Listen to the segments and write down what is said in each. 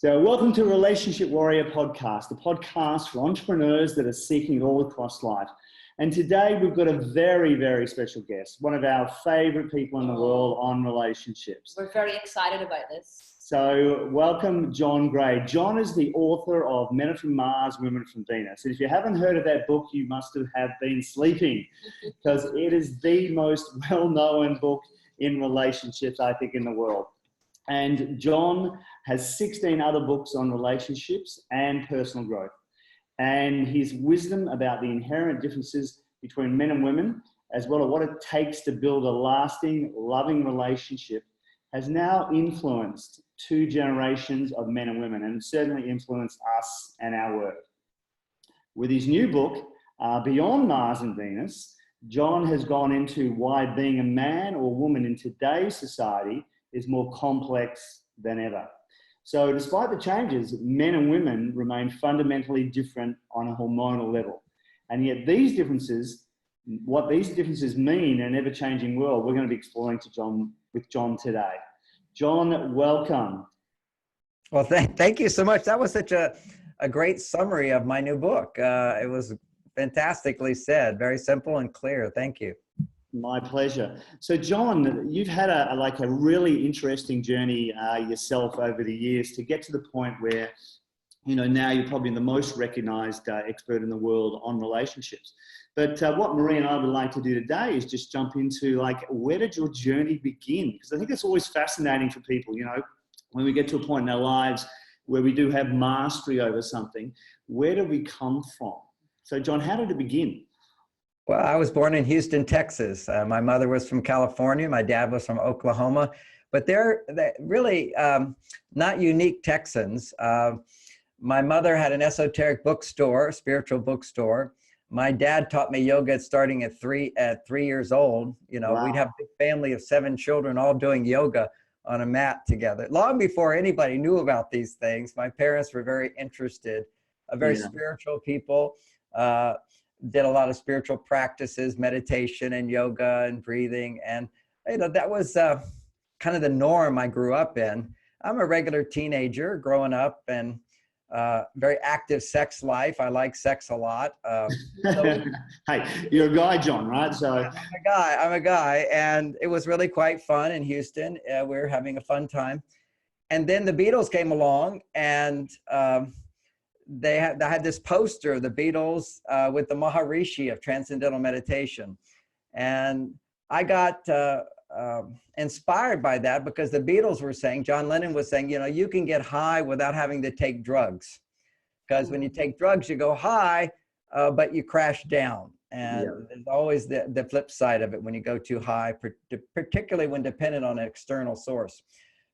So welcome to Relationship Warrior Podcast, the podcast for entrepreneurs that are seeking it all across life. And today we've got a very, very special guest, one of our favorite people in the world on relationships. We're very excited about this. So welcome John Gray. John is the author of Men Are From Mars, Women Are From Venus. And if you haven't heard of that book, you must have been sleeping, because it is the most well-known book in relationships, I think, in the world. And John has 16 other books on relationships and personal growth. And his wisdom about the inherent differences between men and women, as well as what it takes to build a lasting, loving relationship, has now influenced 2 generations of men and women, and certainly influenced us and our work. With his new book, Beyond Mars and Venus, John has gone into why being a man or woman in today's society is more complex than ever. So despite the changes, men and women remain fundamentally different on a hormonal level. And yet these differences, what these differences mean in an ever-changing world, we're going to be exploring with John today. John, welcome. Well, thank you so much. That was such a great summary of my new book. It was fantastically said, very simple and clear. Thank you. My pleasure. So John, you've had a really interesting journey yourself over the years to get to the point where, now you're probably the most recognized expert in the world on relationships. But what Marie and I would like to do today is just jump into where did your journey begin? Because I think it's always fascinating for people, when we get to a point in our lives where we do have mastery over something, where do we come from? So John, how did it begin? Well, I was born in Houston, Texas. My mother was from California. My dad was from Oklahoma. But they're really not unique Texans. My mother had an esoteric bookstore, spiritual bookstore. My dad taught me yoga starting at 3 years old. Wow. We'd have a big family of 7 children all doing yoga on a mat together. Long before anybody knew about these things, my parents were very interested, very spiritual people. Did a lot of spiritual practices, meditation and yoga and breathing. And, that was kind of the norm I grew up in. I'm a regular teenager growing up, and very active sex life. I like sex a lot. Hey, you're a guy, John, right? So I'm a guy. And it was really quite fun in Houston. We were having a fun time. And then the Beatles came along, and they had this poster of the Beatles with the Maharishi of Transcendental Meditation. And I got inspired by that, because the Beatles were saying, John Lennon was saying, you can get high without having to take drugs. Because when you take drugs, you go high, but you crash down. And there's always the flip side of it when you go too high, particularly when dependent on an external source.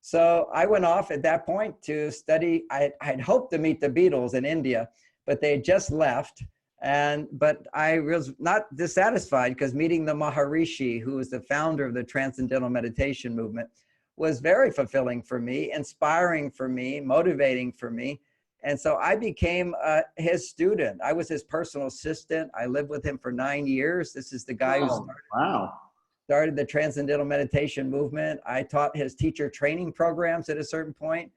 So I went off at that point to study. I had hoped to meet the Beatles in India, but they had just left. But I was not dissatisfied, because meeting the Maharishi, who was the founder of the Transcendental Meditation movement, was very fulfilling for me, inspiring for me, motivating for me. And so I became his student. I was his personal assistant. I lived with him for 9 years. This is the guy who started the Transcendental Meditation movement. I taught his teacher training programs at a certain point.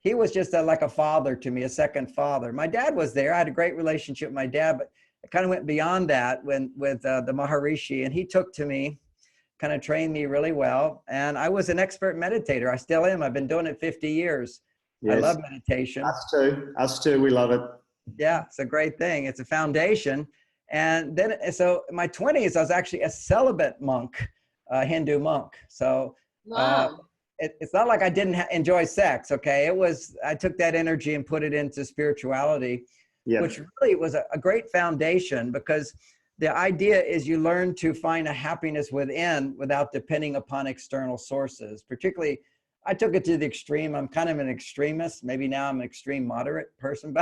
He was just like a father to me, a second father. My dad was there. I had a great relationship with my dad, but it kind of went beyond that with the Maharishi, and he took to me, kind of trained me really well. And I was an expert meditator. I still am. I've been doing it 50 years. Yes. I love meditation. Us too. We love it. Yeah, it's a great thing. It's a foundation. And then, so in my 20s, I was actually a celibate monk, a Hindu monk. So it's not like I didn't enjoy sex, okay? I took that energy and put it into spirituality, which really was a great foundation, because the idea is you learn to find a happiness within without depending upon external sources. Particularly, I took it to the extreme. I'm kind of an extremist. Maybe now I'm an extreme moderate person,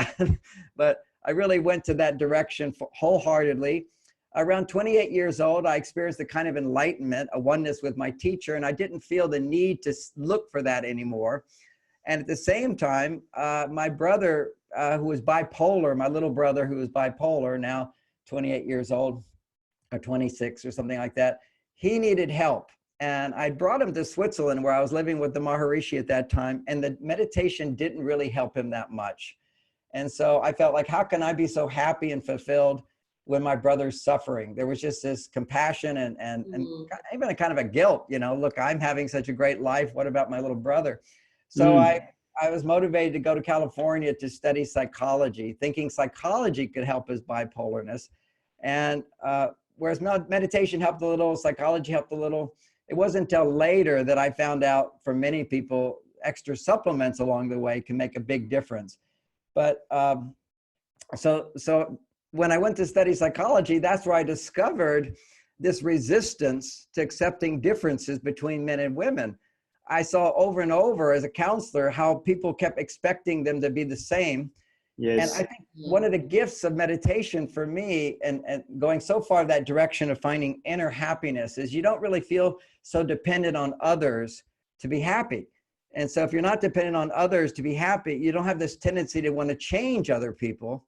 but I really went to that direction wholeheartedly. Around 28 years old, I experienced a kind of enlightenment, a oneness with my teacher, and I didn't feel the need to look for that anymore. And at the same time, my brother, who was bipolar, my little brother who was bipolar, now 28 years old, or 26 or something like that, he needed help. And I brought him to Switzerland where I was living with the Maharishi at that time. And the meditation didn't really help him that much. And so I felt like, how can I be so happy and fulfilled when my brother's suffering? There was just this compassion and even a kind of a guilt, you know, look, I'm having such a great life. What about my little brother? So I was motivated to go to California to study psychology, thinking psychology could help his bipolarness. And whereas meditation helped a little, psychology helped a little, it wasn't until later that I found out for many people, extra supplements along the way can make a big difference. But so when I went to study psychology, that's where I discovered this resistance to accepting differences between men and women. I saw over and over as a counselor how people kept expecting them to be the same. Yes. And I think one of the gifts of meditation for me and going so far that direction of finding inner happiness is you don't really feel so dependent on others to be happy. And so if you're not dependent on others to be happy, you don't have this tendency to want to change other people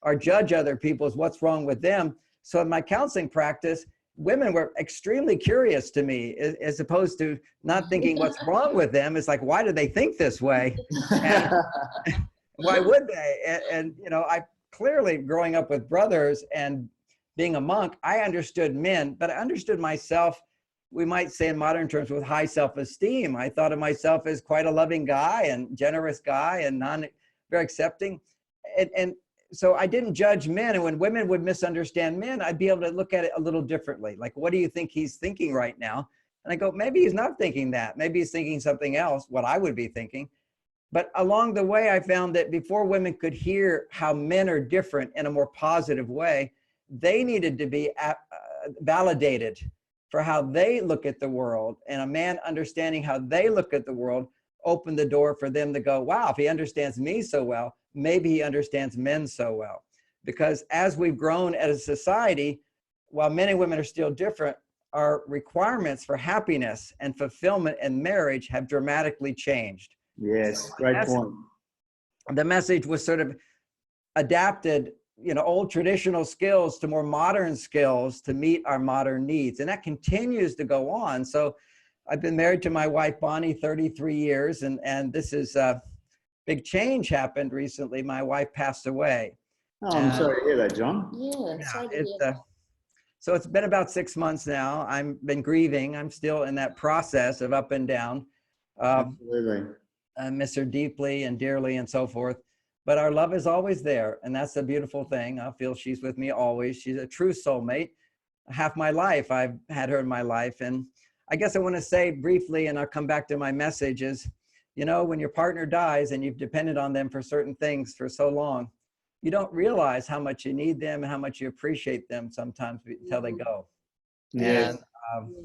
or judge other people as what's wrong with them. So in my counseling practice, women were extremely curious to me as opposed to not thinking what's wrong with them. It's like, why do they think this way? And why would they? And, you know, I clearly growing up with brothers and being a monk, I understood men, but I understood myself, we might say in modern terms, with high self-esteem. I thought of myself as quite a loving guy and generous guy and very accepting. And so I didn't judge men. And when women would misunderstand men, I'd be able to look at it a little differently. Like, what do you think he's thinking right now? And I go, maybe he's not thinking that. Maybe he's thinking something else, what I would be thinking. But along the way, I found that before women could hear how men are different in a more positive way, they needed to be validated for how they look at the world. And a man understanding how they look at the world opened the door for them to go, wow, if he understands me so well, maybe he understands men so well. Because as we've grown as a society, while men and women are still different, our requirements for happiness and fulfillment in marriage have dramatically changed. Yes, great point. The message was sort of adapted, you know, old traditional skills to more modern skills to meet our modern needs. And that continues to go on. So I've been married to my wife, Bonnie, 33 years. And this is a big change happened recently. My wife passed away. Oh, I'm sorry to hear that, John. Yeah, sorry to hear that. So it's been about 6 months now. I've been grieving. I'm still in that process of up and down. Absolutely. I miss her deeply and dearly and so forth. But our love is always there. And that's the beautiful thing. I feel she's with me always. She's a true soulmate. Half my life, I've had her in my life. And I guess I want to say briefly, and I'll come back to my message, is, you know, when your partner dies and you've depended on them for certain things for so long, you don't realize how much you need them and how much you appreciate them sometimes until they go. Yes.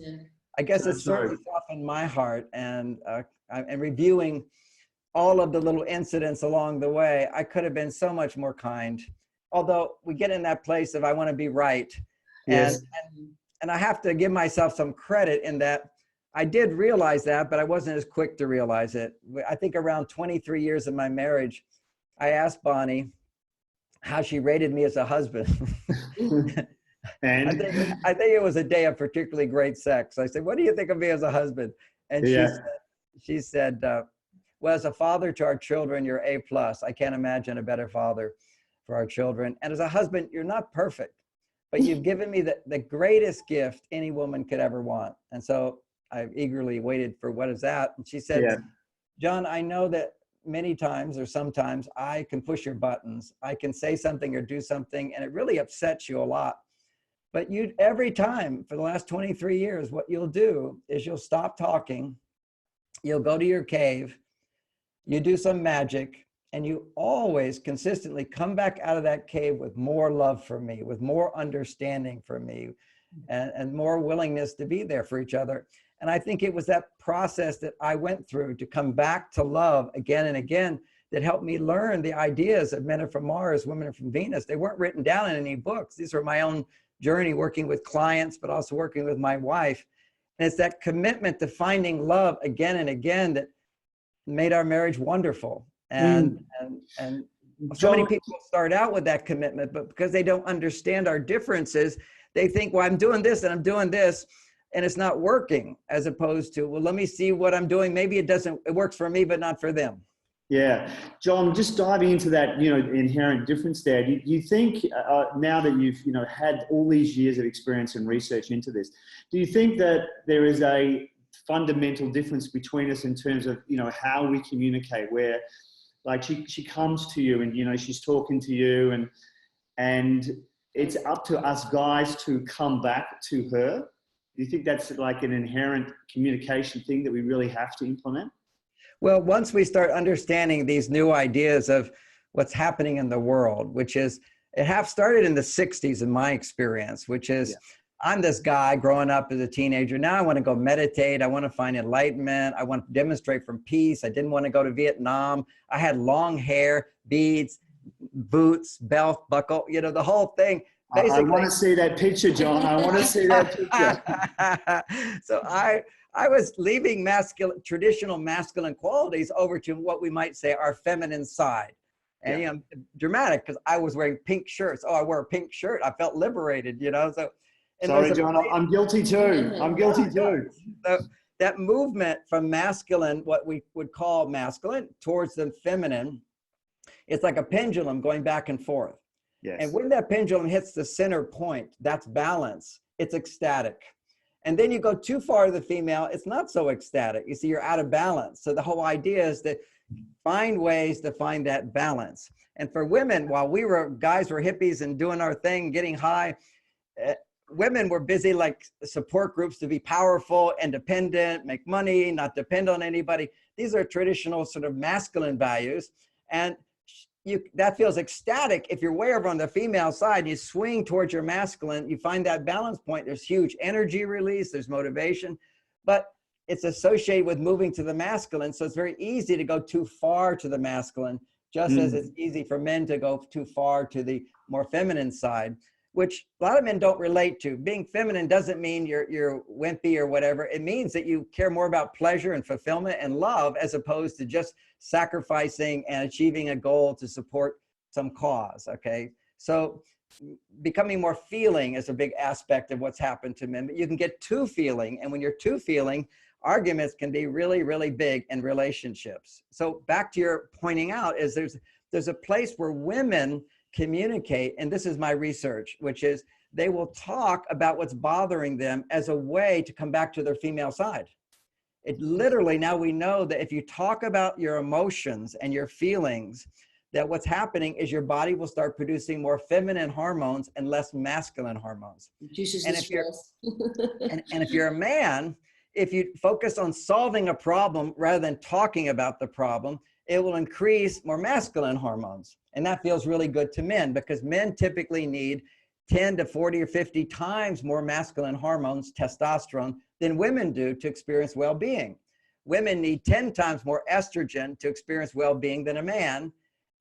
And I guess it's certainly softened my heart. And reviewing all of the little incidents along the way, I could have been so much more kind. Although we get in that place of I want to be right. Yes. And I have to give myself some credit in that I did realize that, but I wasn't as quick to realize it. I think around 23 years of my marriage, I asked Bonnie how she rated me as a husband. And I think it was a day of particularly great sex. I said, what do you think of me as a husband? And she said, well, as a father to our children, you're A+. I can't imagine a better father for our children. And as a husband, you're not perfect, but you've given me the greatest gift any woman could ever want. And so I eagerly waited for what is that? And she said, John, I know that many times or sometimes I can push your buttons. I can say something or do something, and it really upsets you a lot. But you, every time for the last 23 years, what you'll do is you'll stop talking, you'll go to your cave, you do some magic, and you always consistently come back out of that cave with more love for me, with more understanding for me, and more willingness to be there for each other. And I think it was that process that I went through to come back to love again and again that helped me learn the ideas of men are from Mars, women are from Venus. They weren't written down in any books. These were my own journey working with clients, but also working with my wife. And it's that commitment to finding love again and again that made our marriage wonderful. And so many people start out with that commitment, but because they don't understand our differences, they think, well, I'm doing this and I'm doing this. and it's not working, as opposed to, well, let me see what I'm doing. Maybe it works for me, but not for them. Yeah, John, just diving into that, inherent difference there. Do you think now that you've, had all these years of experience and research into this, do you think that there is a fundamental difference between us in terms of, how we communicate, where like she comes to you and, she's talking to you and it's up to us guys to come back to her? Do you think that's like an inherent communication thing that we really have to implement? Well, once we start understanding these new ideas of what's happening in the world, which is, it half started in the 60s in my experience, which is, I'm this guy growing up as a teenager. Now I want to go meditate. I want to find enlightenment. I want to demonstrate from peace. I didn't want to go to Vietnam. I had long hair, beads, boots, belt buckle, the whole thing. Basically, I want to see that picture, John. I want to see that picture. So I was leaving traditional masculine qualities over to what we might say our feminine side. And dramatic, because I was wearing pink shirts. Oh, I wore a pink shirt. I felt liberated, So sorry, John, I'm guilty too. I'm guilty too. So that movement from masculine, what we would call masculine, towards the feminine, it's like a pendulum going back and forth. Yes. And when that pendulum hits the center point, that's balance. It's ecstatic. And then you go too far to the female, it's not so ecstatic. You see, you're out of balance. So the whole idea is to find ways to find that balance. And for women, while guys were hippies and doing our thing, getting high, women were busy like support groups to be powerful, independent, make money, not depend on anybody. These are traditional sort of masculine values. And that feels ecstatic. If you're way over on the female side, you swing towards your masculine, you find that balance point. There's huge energy release, there's motivation, but it's associated with moving to the masculine. So it's very easy to go too far to the masculine, just as it's easy for men to go too far to the more feminine side, which a lot of men don't relate to. Being feminine doesn't mean you're wimpy or whatever. It means that you care more about pleasure and fulfillment and love, as opposed to just sacrificing and achieving a goal to support some cause, okay? So becoming more feeling is a big aspect of what's happened to men. But you can get too feeling, and when you're too feeling, arguments can be really, really big in relationships. So back to your pointing out is there's a place where women communicate, and this is my research, which is they will talk about what's bothering them as a way to come back to their female side. It literally, now we know that if you talk about your emotions and your feelings, that what's happening is your body will start producing more feminine hormones and less masculine hormones. And if you're a man, if you focus on solving a problem rather than talking about the problem, it will increase more masculine hormones. And that feels really good to men, because men typically need 10 to 40 or 50 times more masculine hormones, testosterone, than women do to experience well-being. Women need 10 times more estrogen to experience well-being than a man.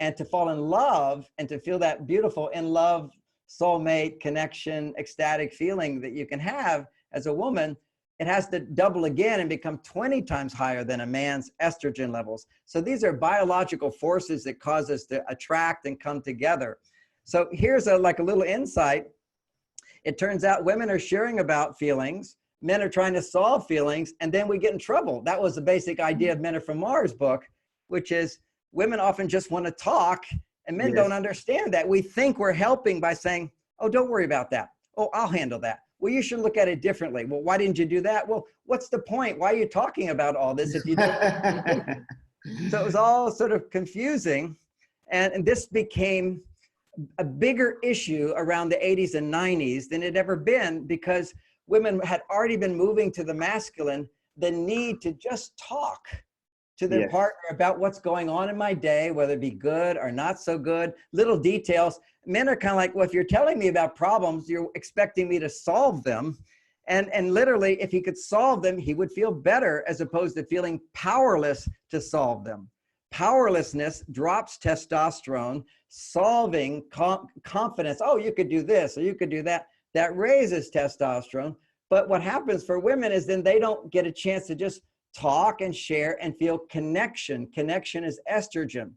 And to fall in love and to feel that beautiful in love, soulmate, connection, ecstatic feeling that you can have as a woman, it has to double again and become 20 times higher than a man's estrogen levels. So these are biological forces that cause us to attract and come together. So here's like a little insight. It turns out women are sharing about feelings, men are trying to solve feelings, and then we get in trouble. That was the basic idea of Men Are From Mars book, which is women often just want to talk, and men don't understand that. We think we're helping by saying, oh, don't worry about that. Oh, I'll handle that. Well, you should look at it differently. Well, why didn't you do that? Well, what's the point? Why are you talking about all this if you don't? So it was all sort of confusing. And this became a bigger issue around the 80s and 90s than it ever been, because women had already been moving to the masculine, the need to just talk to their partner about what's going on in my day, whether it be good or not so good, little details. Men are kind of like, well, if you're telling me about problems, you're expecting me to solve them. And literally, if he could solve them, he would feel better, as opposed to feeling powerless to solve them. Powerlessness drops testosterone. Solving, confidence, oh, you could do this or you could do that, that raises testosterone. But what happens for women is then they don't get a chance to just talk and share and feel connection. Connection is estrogen.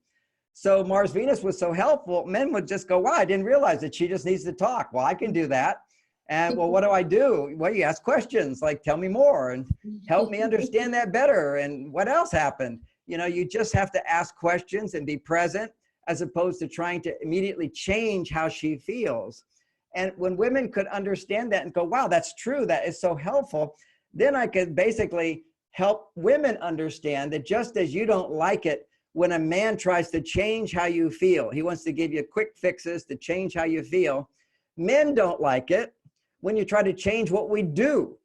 So Mars-Venus was so helpful. Men would just go, wow, I didn't realize that she just needs to talk. Well, I can do that. And well, what do I do? Well, you ask questions like, tell me more and help me understand that better. And what else happened? You know, you just have to ask questions and be present as opposed to trying to immediately change how she feels. And when women could understand that and go, wow, that's true, that is so helpful, then I could basically help women understand that just as you don't like it when a man tries to change how you feel, he wants to give you quick fixes to change how you feel. Men don't like it when you try to change what we do.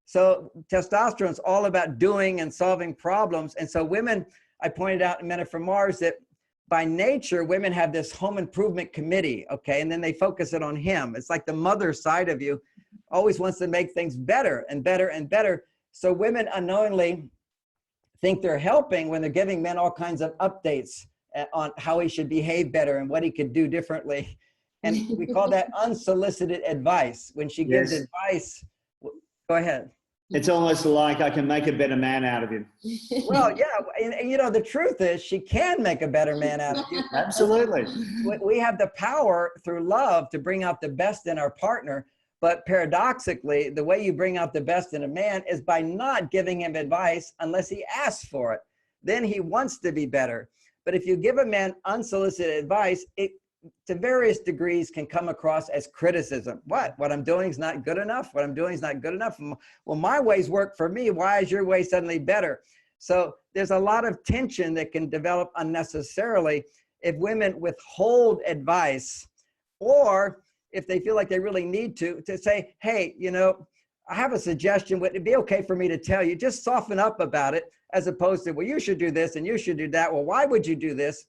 So testosterone is all about doing and solving problems. And so women, I pointed out in Men Are From Mars that by nature, women have this home improvement committee, okay? And then they focus it on him. It's like the mother side of you always wants to make things better and better and better. So women unknowingly think they're helping when they're giving men all kinds of updates on how he should behave better and what he could do differently. And we call that unsolicited advice. When she gives advice, go ahead. It's almost like I can make a better man out of him. Well, yeah, and you know, the truth is she can make a better man out of you. Absolutely. We have the power through love to bring out the best in our partner. But paradoxically, the way you bring out the best in a man is by not giving him advice unless he asks for it. Then he wants to be better. But if you give a man unsolicited advice, it to various degrees can come across as criticism. What I'm doing is not good enough. What I'm doing is not good enough. Well, my ways work for me. Why is your way suddenly better? So there's a lot of tension that can develop unnecessarily if women withhold advice, or if they feel like they really need to say, hey, you know, I have a suggestion. Would it be okay for me to tell you? Just soften up about it, as opposed to, well, you should do this and you should do that. Well, why would you do this?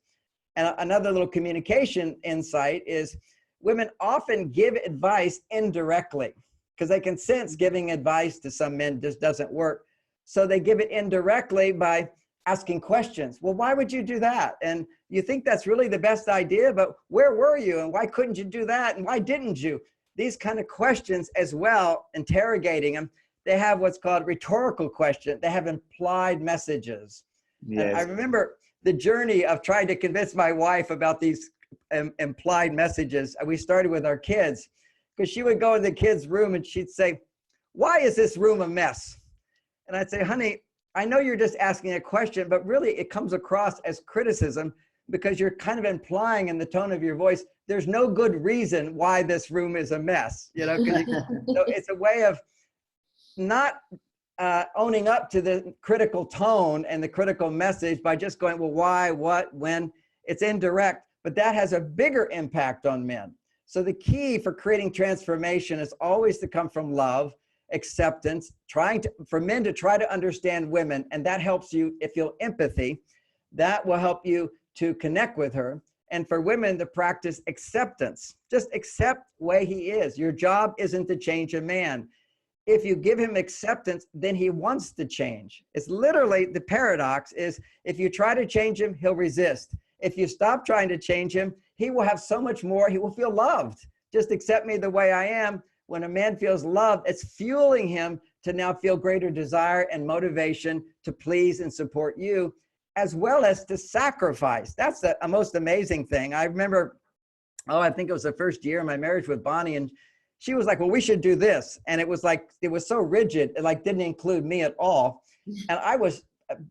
And another little communication insight is women often give advice indirectly because they can sense giving advice to some men just doesn't work. So they give it indirectly by asking questions. Well, why would you do that? And you think that's really the best idea, but where were you? And why couldn't you do that? And why didn't you? These kind of questions as well, interrogating them, they have what's called rhetorical questions. They have implied messages. Yes. And I remember the journey of trying to convince my wife about these implied messages. We started with our kids because she would go in the kids' room and she'd say, why is this room a mess? And I'd say, honey, I know you're just asking a question, but really it comes across as criticism because you're kind of implying in the tone of your voice, there's no good reason why this room is a mess. You know, so it's a way of not owning up to the critical tone and the critical message by just going, well, why, what, when. It's indirect, but that has a bigger impact on men. So the key for creating transformation is always to come from love, acceptance, for men to try to understand women, and that helps you if you'll empathy. That will help you to connect with her. And for women to practice acceptance, just accept the way he is. Your job isn't to change a man. If you give him acceptance, then he wants to change. It's literally the paradox is if you try to change him, he'll resist. If you stop trying to change him, he will have so much more. He will feel loved. Just accept me the way I am. When a man feels loved, it's fueling him to now feel greater desire and motivation to please and support you, as well as to sacrifice. That's the most amazing thing. I remember, I think it was the first year of my marriage with Bonnie, and she was like, well, we should do this. And it was like, it was so rigid, it like didn't include me at all. And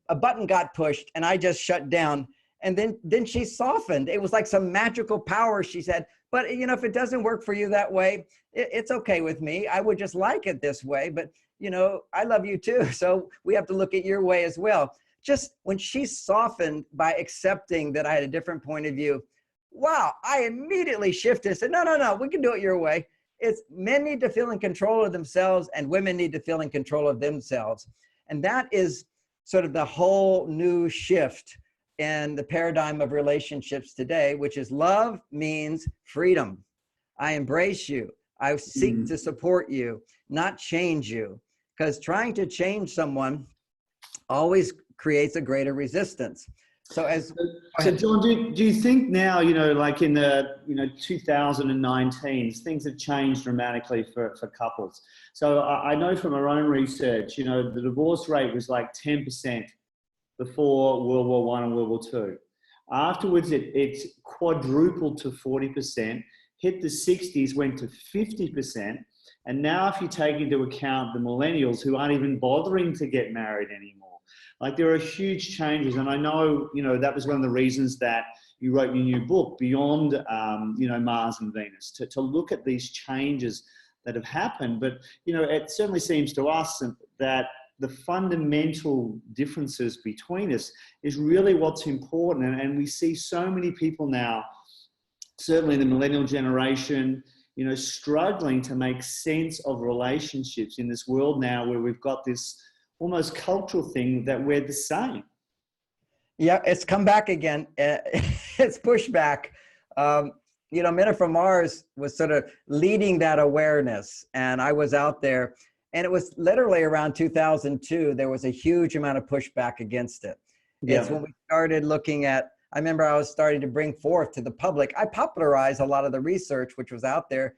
a button got pushed and I just shut down. And then she softened. It was like some magical power, she said, but you know, if it doesn't work for you that way, it's okay with me. I would just like it this way, but you know, I love you too. So we have to look at your way as well. Just when she softened by accepting that I had a different point of view, wow, I immediately shifted and said, no, we can do it your way. It's men need to feel in control of themselves and women need to feel in control of themselves. And that is sort of the whole new shift in the paradigm of relationships today, which is love means freedom. I embrace you. I seek to support you, not change you. Because trying to change someone always creates a greater resistance. So John, do you think now, you know, like in the 2019, things have changed dramatically for couples. So I know from our own research, you know, the divorce rate was like 10% before World War I and World War II. Afterwards, it's quadrupled to 40%, hit the 60s, went to 50%. And now if you take into account the millennials who aren't even bothering to get married anymore, like there are huge changes. And I know, you know, that was one of the reasons that you wrote your new book, Beyond, you know, Mars and Venus, to look at these changes that have happened. But, you know, it certainly seems to us that the fundamental differences between us is really what's important. And we see so many people now, certainly the millennial generation, you know, struggling to make sense of relationships in this world now where we've got this almost cultural thing that we're the same. Yeah, it's come back again. It's pushback. You know, Men Are From Mars was sort of leading that awareness. And I was out there, and it was literally around 2002, there was a huge amount of pushback against it. Yeah. It's when we started looking at, I remember I was starting to bring forth to the public, I popularized a lot of the research which was out there,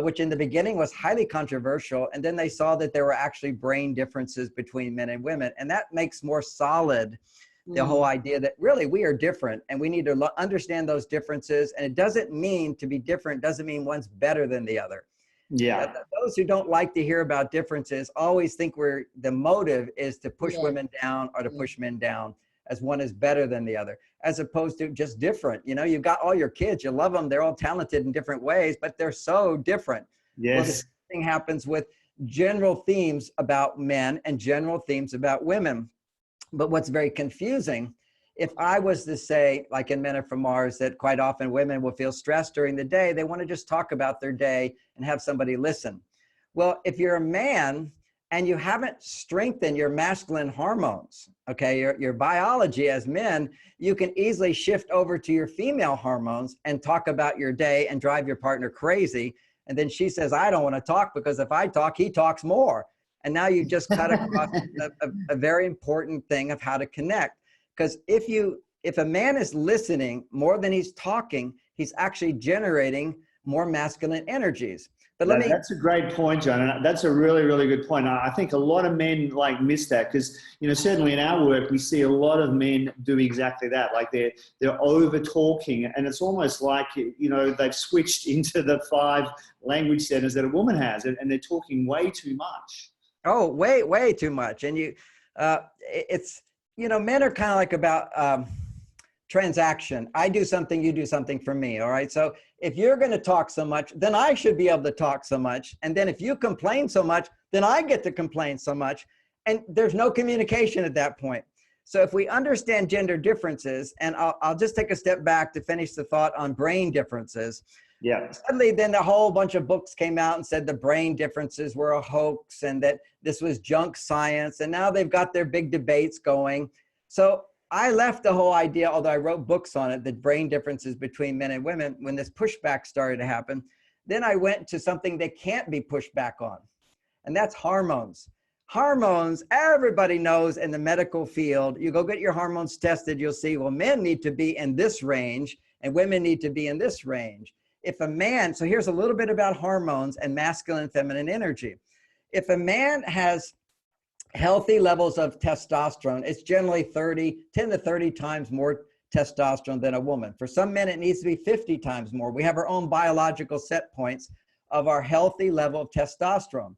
which in the beginning was highly controversial. And then they saw that there were actually brain differences between men and women. And that makes more solid the whole idea that really we are different and we need to understand those differences. And it doesn't mean to be different, doesn't mean one's better than the other. Yeah. Those who don't like to hear about differences always think the motive is to push women down or to push men down, as one is better than the other, as opposed to just different. You know, you've got all your kids, you love them, they're all talented in different ways, but they're so different. Yes. Well, the same thing happens with general themes about men and general themes about women. But what's very confusing, if I was to say, like in Men Are From Mars, that quite often women will feel stressed during the day, they want to just talk about their day and have somebody listen. Well, if you're a man and you haven't strengthened your masculine hormones, okay, your biology as men, you can easily shift over to your female hormones and talk about your day and drive your partner crazy. And then she says, I don't want to talk because if I talk, he talks more. And now you just cut across a very important thing of how to connect. Because if a man is listening more than he's talking, he's actually generating more masculine energies. But that's a great point, John. And that's a really, really good point. I think a lot of men like miss that because, you know, certainly in our work, we see a lot of men do exactly that. Like they're over talking, and it's almost like, you know, they've switched into the 5 language centers that a woman has, and they're talking way too much. Oh, way too much. And it's, you know, men are kind of like about transaction. I do something, you do something for me. All right. So if you're going to talk so much, then I should be able to talk so much. And then if you complain so much, then I get to complain so much. And there's no communication at that point. So if we understand gender differences, and I'll just take a step back to finish the thought on brain differences. Yeah. Suddenly then a whole bunch of books came out and said the brain differences were a hoax and that this was junk science. And now they've got their big debates going. So I left the whole idea, although I wrote books on it, the brain differences between men and women, when this pushback started to happen. Then I went to something that can't be pushed back on, and that's hormones. Hormones, everybody knows in the medical field, you go get your hormones tested, you'll see, well, men need to be in this range and women need to be in this range. If a man, so here's a little bit about hormones and masculine and feminine energy. If a man has healthy levels of testosterone, it's generally 10 to 30 times more testosterone than a woman. For some men, it needs to be 50 times more. We have our own biological set points of our healthy level of testosterone.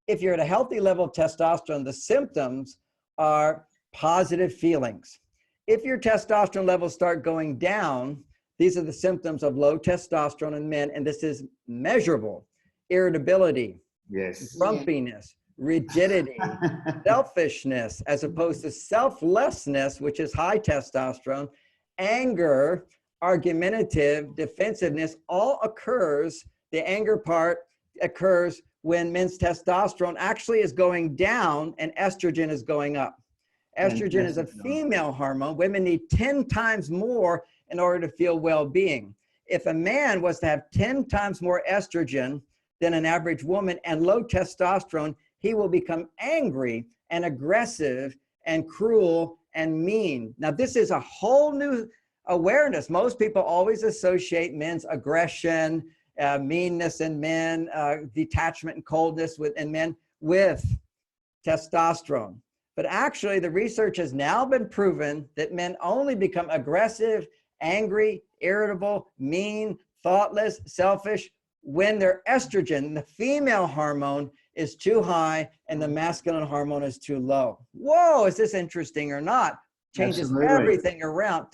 If you're at a healthy level of testosterone, the symptoms are positive feelings. If your testosterone levels start going down, these are the symptoms of low testosterone in men, and this is measurable. Irritability, grumpiness, rigidity, selfishness, as opposed to selflessness, which is high testosterone, anger, argumentative, defensiveness, all occurs, the anger part occurs when men's testosterone actually is going down and estrogen is going up. Estrogen is a female hormone. Women need 10 times more in order to feel well-being. If a man was to have 10 times more estrogen than an average woman and low testosterone, he will become angry and aggressive and cruel and mean. Now, this is a whole new awareness. Most people always associate men's aggression, meanness in men, detachment and coldness in men with testosterone. But actually, the research has now been proven that men only become aggressive, angry, irritable, mean, thoughtless, selfish when their estrogen, the female hormone, is too high and the masculine hormone is too low. Whoa, is this interesting or not? Changes Absolutely. everything around,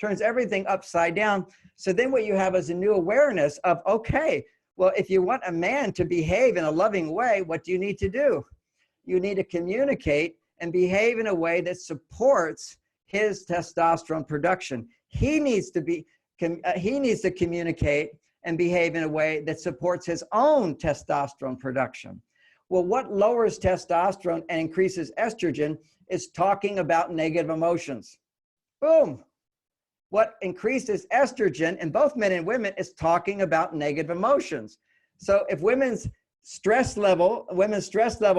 turns everything upside down. So then what you have is a new awareness of, okay, well, if you want a man to behave in a loving way, what do you need to do? You need to communicate and behave in a way that supports his testosterone production. He needs to communicate and behave in a way that supports his own testosterone production. Well, what lowers testosterone and increases estrogen is talking about negative emotions. Boom. What increases estrogen in both men and women is talking about negative emotions. So if women's stress level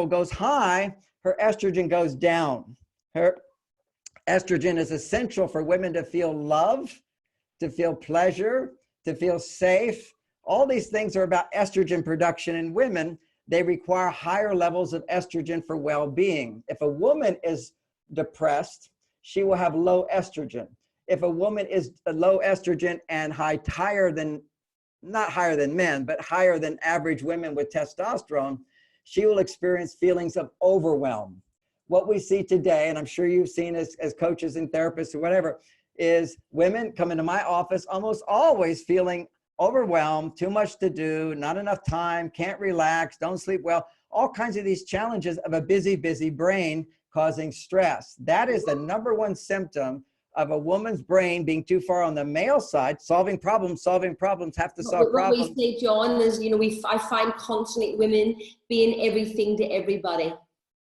goes high, her estrogen goes down. Her estrogen is essential for women to feel love, to feel pleasure, to feel safe. All these things are about estrogen production in women. They require higher levels of estrogen for well-being. If a woman is depressed, she will have low estrogen. If a woman is low estrogen and not higher than men, but higher than average women with testosterone, she will experience feelings of overwhelm. What we see today, and I'm sure you've seen as coaches and therapists or whatever, is women come into my office almost always feeling overwhelmed, too much to do, not enough time, can't relax, don't sleep well, all kinds of these challenges of a busy, busy brain causing stress. That is the number one symptom of a woman's brain being too far on the male side, solving problems, have to solve problems. What we say, John, is, I find constantly women being everything to everybody.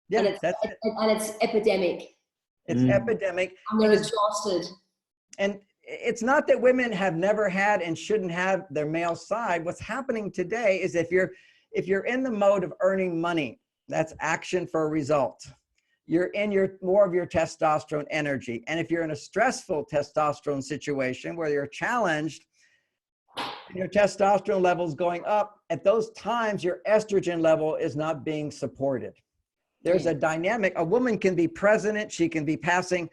Yeah, and it's epidemic. It's epidemic. And they're exhausted. And it's not that women have never had and shouldn't have their male side. What's happening today is if you're in the mode of earning money, that's action for a result. You're in more of your testosterone energy. And if you're in a stressful testosterone situation where you're challenged, your testosterone levels going up, at those times, your estrogen level is not being supported. There's a dynamic. A woman can be president. She can be passing,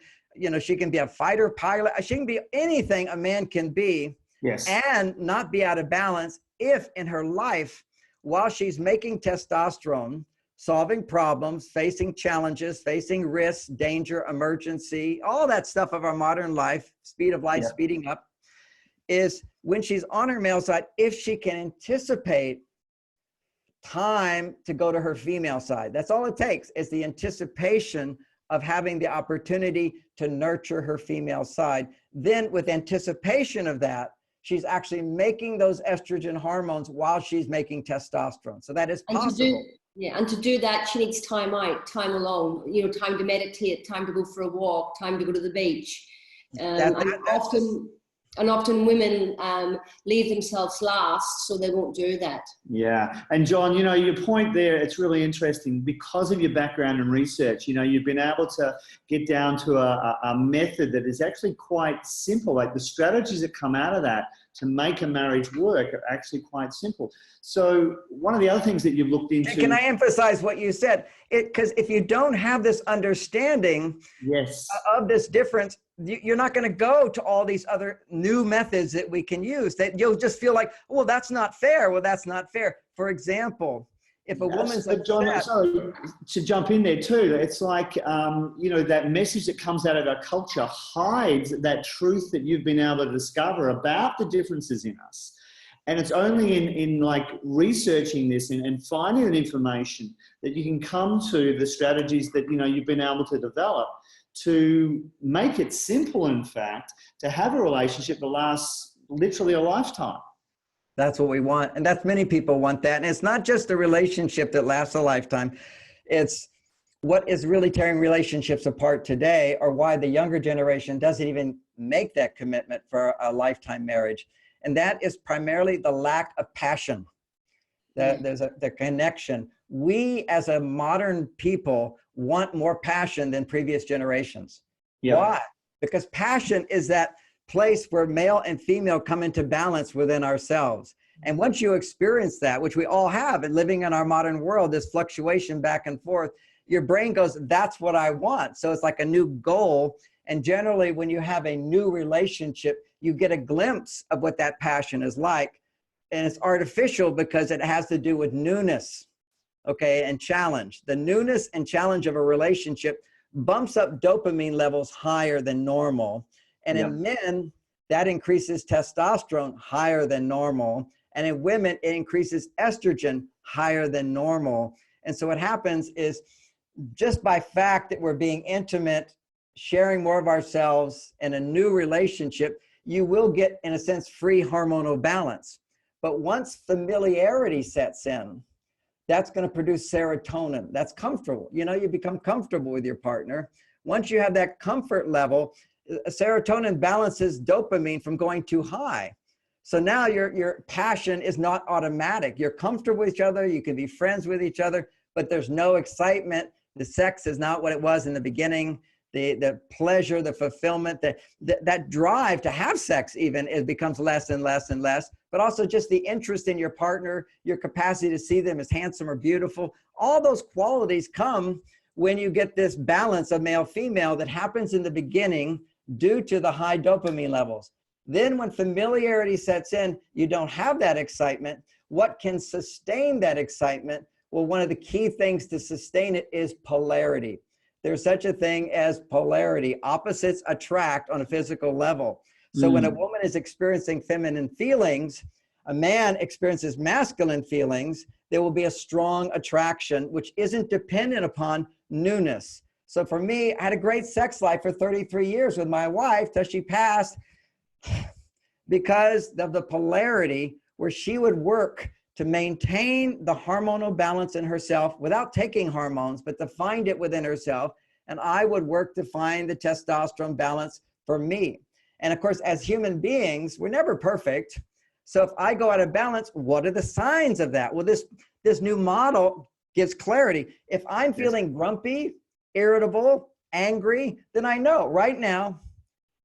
she can be a fighter pilot. She can be anything a man can be. Yes. And not be out of balance if in her life, while she's making testosterone, solving problems, facing challenges, facing risks, danger, emergency, all that stuff of our modern life, speed of light, speeding up, is when she's on her male side, if she can anticipate time to go to her female side. That's all it takes, is the anticipation of having the opportunity to nurture her female side. Then with anticipation of that, she's actually making those estrogen hormones while she's making testosterone. So that is possible. And to do that, she needs time out, time alone, time to meditate, time to go for a walk, time to go to the beach. Often women leave themselves last, so they won't do that. Yeah. And John, your point there, it's really interesting because of your background in research. You've been able to get down to a method that is actually quite simple. Like the strategies that come out of that to make a marriage work are actually quite simple. So one of the other things that you've looked into... Can I emphasize what you said? Because if you don't have this understanding of this difference, you're not going to go to all these other new methods that we can use, that you'll just feel like, well, that's not fair. Well, that's not fair. For example, if a woman's upset, John, sorry to jump in there too. It's like, that message that comes out of our culture hides that truth that you've been able to discover about the differences in us. And it's only in like researching this and finding that information that you can come to the strategies that, you've been able to develop to make it simple, in fact, to have a relationship that lasts literally a lifetime. That's what we want. And that's many people want that. And it's not just a relationship that lasts a lifetime. It's what is really tearing relationships apart today, or why the younger generation doesn't even make that commitment for a lifetime marriage. And that is primarily the lack of passion. There's the connection. We as a modern people want more passion than previous generations. Yep. Why? Because passion is that place where male and female come into balance within ourselves. And once you experience that, which we all have, and living in our modern world, this fluctuation back and forth, your brain goes, that's what I want. So it's like a new goal. And generally, when you have a new relationship, you get a glimpse of what that passion is like. and it's artificial because it has to do with newness, okay, and challenge. The newness and challenge of a relationship bumps up dopamine levels higher than normal. And in men, that increases testosterone higher than normal. And in women, it increases estrogen higher than normal. And so what happens is, just by fact that we're being intimate, sharing more of ourselves in a new relationship, you will get, in a sense, free hormonal balance. But once familiarity sets in, that's going to produce serotonin. That's comfortable. You know, you become comfortable with your partner. Once you have that comfort level, serotonin balances dopamine from going too high. So now your passion is not automatic. You're comfortable with each other. You can be friends with each other, but there's no excitement. The sex is not what it was in the beginning. The pleasure, the fulfillment, that drive to have sex even, it becomes less and less and less, but also just the interest in your partner, your capacity to see them as handsome or beautiful. All those qualities come when you get this balance of male-female that happens in the beginning due to the high dopamine levels. Then when familiarity sets in, you don't have that excitement. What can sustain that excitement? Well, one of the key things to sustain it is polarity. There's such a thing as polarity. Opposites attract on a physical level. So when a woman is experiencing feminine feelings, a man experiences masculine feelings, there will be a strong attraction, which isn't dependent upon newness. So for me, I had a great sex life for 33 years with my wife till she passed, because of the polarity where she would work to maintain the hormonal balance in herself without taking hormones, but to find it within herself. And I would work to find the testosterone balance for me. And of course, as human beings, we're never perfect. So if I go out of balance, what are the signs of that? Well, this new model gives clarity. If I'm feeling grumpy, irritable, angry, then I know right now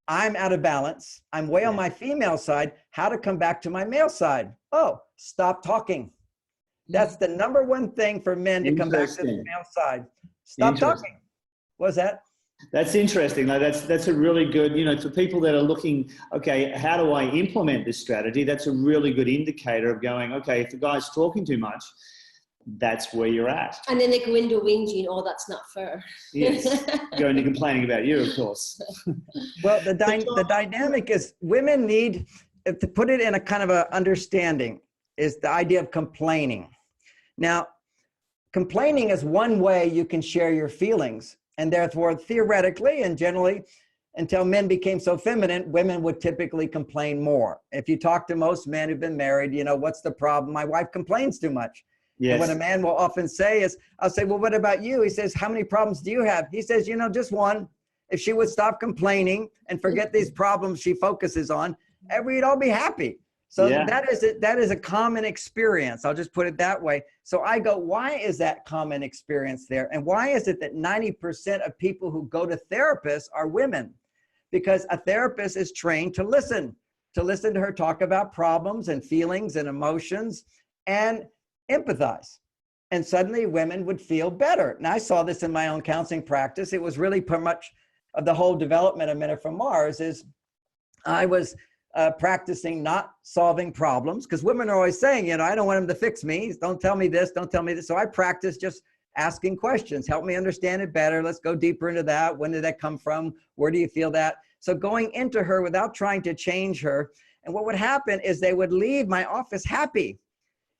I'm out of balance. I'm way on my female side. How to come back to my male side? Oh, stop talking. That's the number one thing for men to come back to the male side. Stop talking. What's that? That's interesting. Like that's a really good, you know, to people that are looking, okay, how do I implement this strategy? That's a really good indicator of going, okay, if the guy's talking too much, that's where you're at. And then they go into whinging, oh, that's not fair. Yes, going to complaining about you, of course. Well, the dynamic is women need, to put it in a kind of a understanding, is the idea of complaining. Now, complaining is one way you can share your feelings. And therefore, theoretically and generally, until men became so feminine, women would typically complain more. If you talk to most men who've been married, you know, what's the problem? My wife complains too much. Yes. And what a man will often say is, I'll say, well, what about you? He says, how many problems do you have? He says, you know, just one. If she would stop complaining and forget these problems she focuses on, we'd all be happy. So that is a common experience. I'll just put it that way. So I go, why is that common experience there? And why is it that 90% of people who go to therapists are women? Because a therapist is trained to listen to her talk about problems and feelings and emotions and empathize. And suddenly women would feel better. And I saw this in my own counseling practice. It was really pretty much of the whole development of Men Are From Mars is I was practicing not solving problems, because women are always saying, you know, I don't want him to fix me. Don't tell me this. Don't tell me this. So I practice just asking questions. Help me understand it better. Let's go deeper into that. When did that come from? Where do you feel that? So going into her without trying to change her. And what would happen is they would leave my office happy.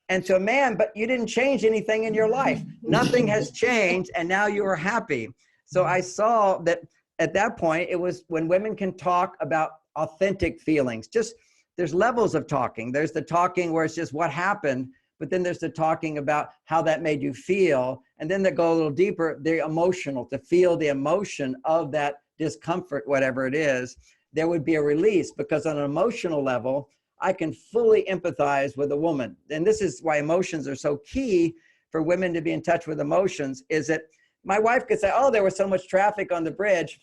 And to a man, but you didn't change anything in your life. Nothing has changed, and now you are happy. So I saw that at that point, it was when women can talk about authentic feelings. Just there's levels of talking. There's the talking where it's just what happened, but then there's the talking about how that made you feel. And then they go a little deeper, the emotional, to feel the emotion of that discomfort, whatever it is. There would be a release, because on an emotional level, I can fully empathize with a woman. And this is why emotions are so key for women to be in touch with emotions, is that my wife could say, oh, there was so much traffic on the bridge.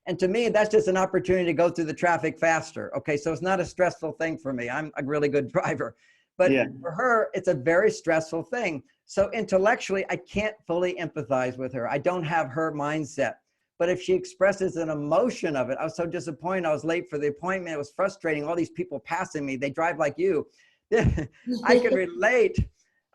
And to me, that's just an opportunity to go through the traffic faster. Okay, so it's not a stressful thing for me. I'm a really good driver. But for her, it's a very stressful thing. So intellectually, I can't fully empathize with her. I don't have her mindset. But if she expresses an emotion of it, I was so disappointed. I was late for the appointment. It was frustrating. All these people passing me, they drive like you. I can relate.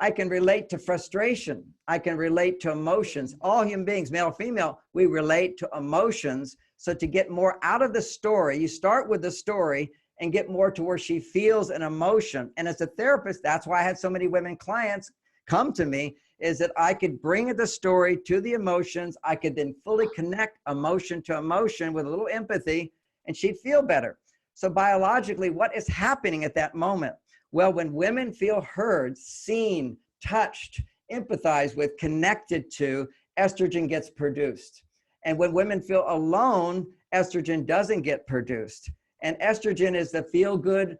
I can relate to frustration. I can relate to emotions. All human beings, male, female, we relate to emotions. So to get more out of the story, you start with the story and get more to where she feels an emotion. And as a therapist, that's why I had so many women clients come to me, is that I could bring the story to the emotions. I could then fully connect emotion to emotion with a little empathy, and she'd feel better. So biologically, what is happening at that moment? Well, when women feel heard, seen, touched, empathized with, connected to, estrogen gets produced. And when women feel alone, estrogen doesn't get produced. And estrogen is the feel-good,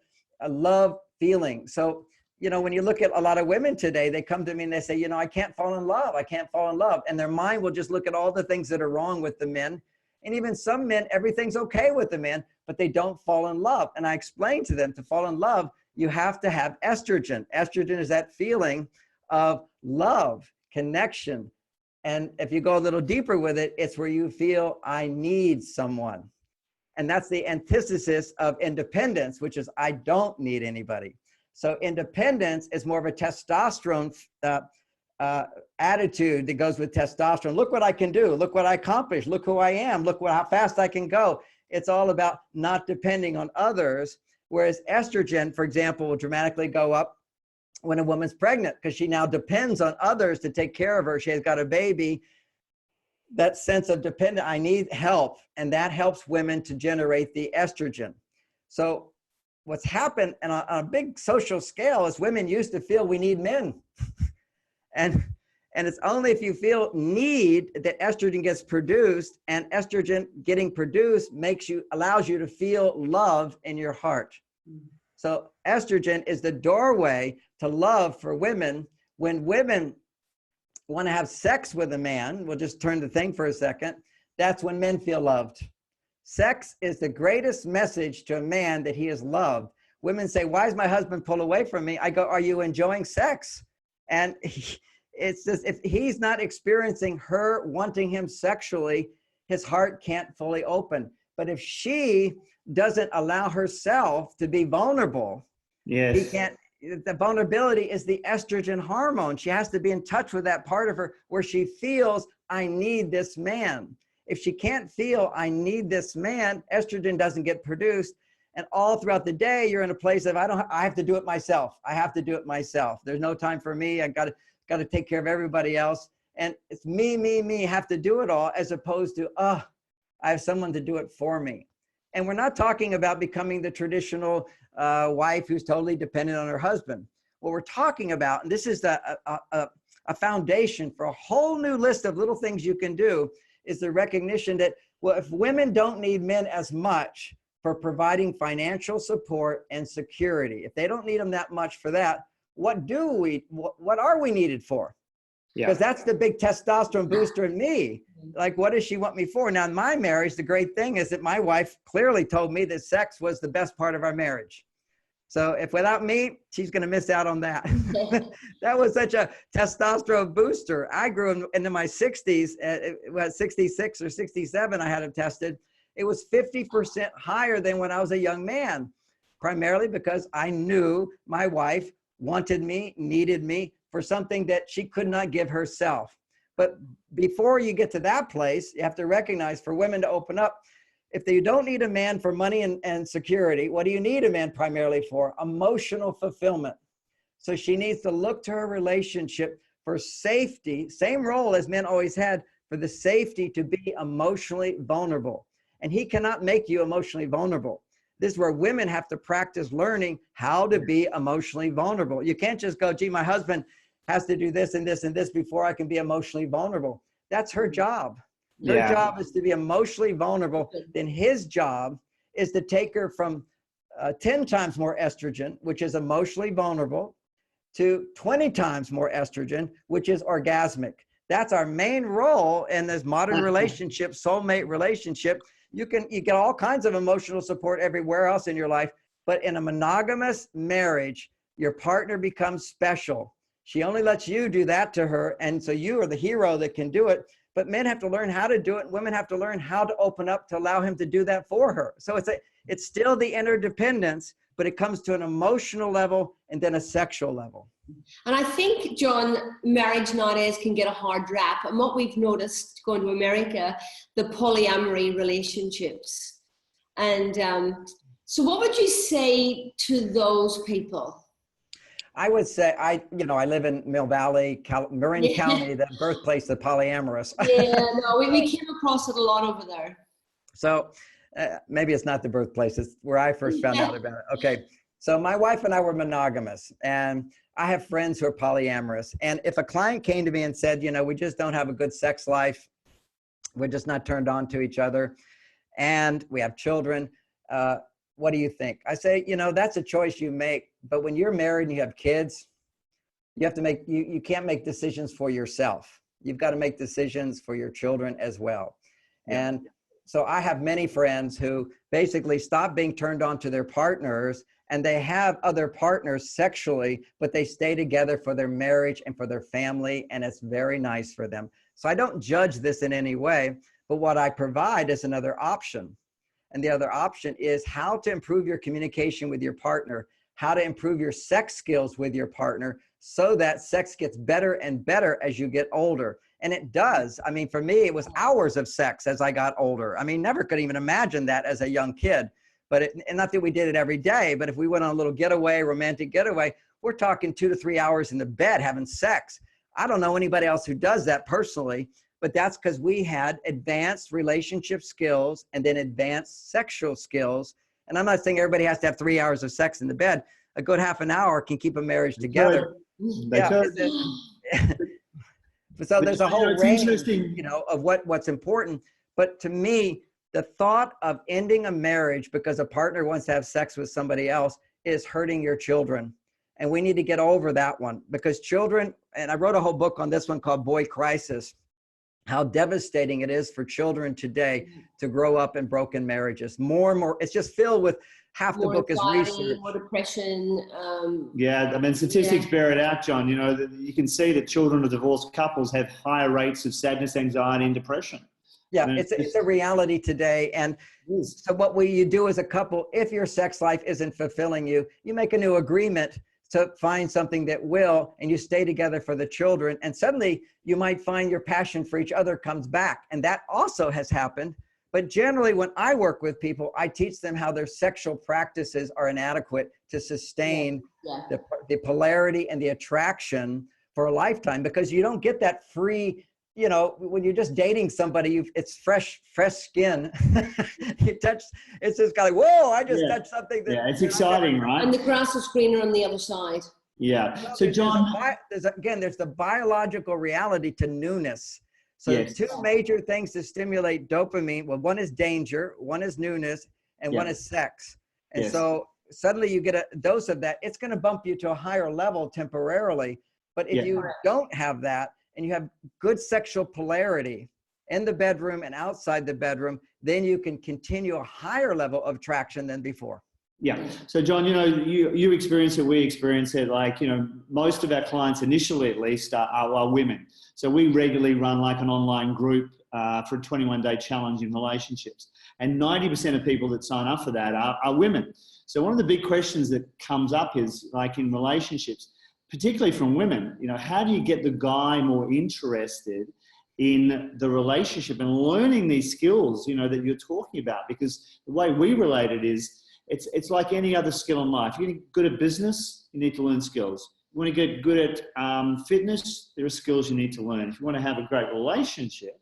love feeling. So, you know, when you look at a lot of women today, they come to me and they say, you know, I can't fall in love. I can't fall in love. And their mind will just look at all the things that are wrong with the men. And even some men, everything's okay with the men, but they don't fall in love. And I explain to them, to fall in love, you have to have estrogen. Estrogen is that feeling of love, connection. And if you go a little deeper with it, it's where you feel, I need someone. And that's the antithesis of independence, which is I don't need anybody. So independence is more of a testosterone attitude that goes with testosterone. Look what I can do. Look what I accomplished. Look who I am. Look how fast I can go. It's all about not depending on others. Whereas estrogen, for example, will dramatically go up when a woman's pregnant because she now depends on others to take care of her. She has got a baby. That sense of dependent, I need help. And that helps women to generate the estrogen. So what's happened on a big social scale is women used to feel we need men. And it's only if you feel need that estrogen gets produced, and estrogen getting produced allows you to feel love in your heart. So estrogen is the doorway to love for women. When women want to have sex with a man, we'll just turn the thing for a second, that's when men feel loved. Sex is the greatest message to a man that he is loved. Women say, why does my husband pull away from me? I go, are you enjoying sex? And it's just, if he's not experiencing her wanting him sexually, his heart can't fully open. But if she doesn't allow herself to be vulnerable, yes, he can't. The vulnerability is the estrogen hormone. She has to be in touch with that part of her where she feels, I need this man. If she can't feel, I need this man, estrogen doesn't get produced. And all throughout the day, you're in a place of, I have to do it myself. I have to do it myself. There's no time for me. I got to take care of everybody else. And it's me, have to do it all, as opposed to, I have someone to do it for me. And we're not talking about becoming the traditional wife who's totally dependent on her husband. What we're talking about, and this is a foundation for a whole new list of little things you can do, is the recognition that, well, if women don't need men as much for providing financial support and security, if they don't need them that much for that, what are we needed for? Because that's the big testosterone booster in me. Like, what does she want me for? Now, in my marriage, the great thing is that my wife clearly told me that sex was the best part of our marriage. So if without me, she's going to miss out on that. That was such a testosterone booster. I grew into my 60s, at 66 or 67, I had it tested. It was 50% higher than when I was a young man, primarily because I knew my wife wanted me, needed me for something that she could not give herself. But before you get to that place, you have to recognize, for women to open up, if you don't need a man for money and security, what do you need a man primarily for? Emotional fulfillment. So she needs to look to her relationship for safety, same role as men always had, for the safety to be emotionally vulnerable. And he cannot make you emotionally vulnerable. This is where women have to practice learning how to be emotionally vulnerable. You can't just go, gee, my husband has to do this and this and this before I can be emotionally vulnerable. That's her job. Her job is to be emotionally vulnerable. Then his job is to take her from 10 times more estrogen, which is emotionally vulnerable, to 20 times more estrogen, which is orgasmic. That's our main role in this modern relationship, soulmate relationship. You get all kinds of emotional support everywhere else in your life, but in a monogamous marriage, your partner becomes special. She only lets you do that to her, and so you are the hero that can do it. But men have to learn how to do it. Women have to learn how to open up to allow him to do that for her. So it's still the interdependence, but it comes to an emotional level and then a sexual level. And I think, John, marriage nowadays can get a hard rap. And what we've noticed going to America, the polyamory relationships. And so what would you say to those people? I would say, I live in Mill Valley, Marin County, the birthplace of polyamorous. Yeah, no, we came across it a lot over there. So maybe it's not the birthplace, it's where I first found out about it. Okay, so my wife and I were monogamous, and I have friends who are polyamorous. And if a client came to me and said, we just don't have a good sex life, we're just not turned on to each other, and we have children, what do you think? I say, that's a choice you make. But when you're married and you have kids, you have to make, you can't make decisions for yourself. You've got to make decisions for your children as well. Yeah. And so I have many friends who basically stop being turned on to their partners, and they have other partners sexually, but they stay together for their marriage and for their family, and it's very nice for them. So I don't judge this in any way, but what I provide is another option. And the other option is how to improve your communication with your partner, how to improve your sex skills with your partner so that sex gets better and better as you get older. And it does. I mean, for me, it was hours of sex as I got older. I mean, never could even imagine that as a young kid. But and not that we did it every day, but if we went on a little getaway, romantic getaway, we're talking 2 to 3 hours in the bed having sex. I don't know anybody else who does that personally, but that's because we had advanced relationship skills and then advanced sexual skills. And I'm not saying everybody has to have 3 hours of sex in the bed. A good half an hour can keep a marriage together. Yeah. So there's a whole range, of what's important. But to me, the thought of ending a marriage because a partner wants to have sex with somebody else is hurting your children. And we need to get over that one, because children, and I wrote a whole book on this one called Boy Crisis, how devastating it is for children today to grow up in broken marriages. More and more, it's just filled with, half the book is research. More depression. Yeah, I mean, statistics bear it out, John. You can see that children of divorced couples have higher rates of sadness, anxiety, and depression. Yeah, it's a reality today. And so what you do as a couple, if your sex life isn't fulfilling you, you make a new agreement to find something that will, and you stay together for the children. And suddenly you might find your passion for each other comes back. And that also has happened. But generally, when I work with people, I teach them how their sexual practices are inadequate to sustain the polarity and the attraction for a lifetime, because you don't get that free, when you're just dating somebody, it's fresh skin. You touch, it's just kind of like, whoa, I just touched something. It's exciting, right? And the grass is greener on the other side. Yeah. So John, there's the biological reality to newness. So the two major things to stimulate dopamine, well, one is danger, one is newness, and one is sex. And so suddenly you get a dose of that. It's going to bump you to a higher level temporarily. But if you don't have that, and you have good sexual polarity in the bedroom and outside the bedroom, then you can continue a higher level of attraction than before. Yeah. So John, you experience it, we experience it. Like, most of our clients initially, at least, are women. So we regularly run like an online group for a 21-day challenge in relationships. And 90% of people that sign up for that are women. So one of the big questions that comes up is, like, in relationships, particularly from women, how do you get the guy more interested in the relationship and learning these skills, that you're talking about? Because the way we relate it is, it's like any other skill in life. If you're good at business, you need to learn skills. You want to get good at fitness, there are skills you need to learn. If you want to have a great relationship,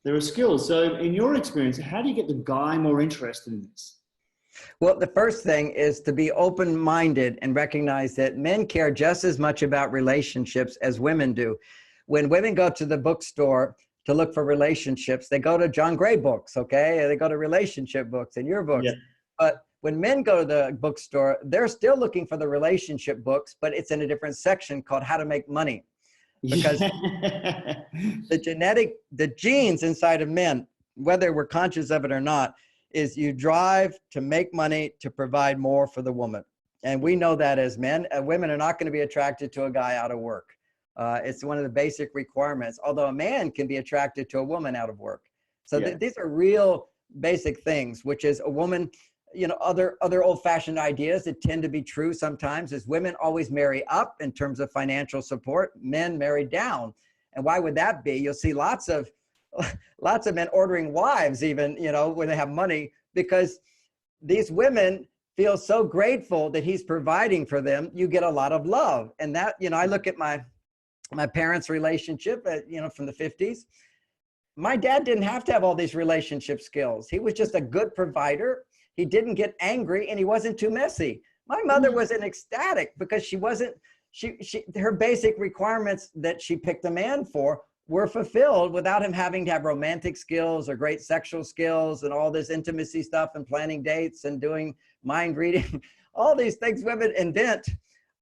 there are skills. So in your experience, how do you get the guy more interested in this? Well, the first thing is to be open-minded and recognize that men care just as much about relationships as women do. When women go to the bookstore to look for relationships, they go to John Gray books, okay? They go to relationship books and your books. Yeah. But when men go to the bookstore, they're still looking for the relationship books, but it's in a different section called How to Make Money. Because the genes inside of men, whether we're conscious of it or not, is you drive to make money to provide more for the woman. And we know that as men. Women are not going to be attracted to a guy out of work. It's one of the basic requirements, although a man can be attracted to a woman out of work. So these are real basic things, which is a woman, other old-fashioned ideas that tend to be true sometimes is women always marry up in terms of financial support, men marry down. And why would that be? You'll see lots of men ordering wives even, when they have money, because these women feel so grateful that he's providing for them. You get a lot of love. And that, I look at my parents' relationship, from the 50s. My dad didn't have to have all these relationship skills. He was just a good provider. He didn't get angry, and he wasn't too messy. My mother was ecstatic because her basic requirements that she picked a man for were fulfilled without him having to have romantic skills or great sexual skills and all this intimacy stuff and planning dates and doing mind reading. All these things women invent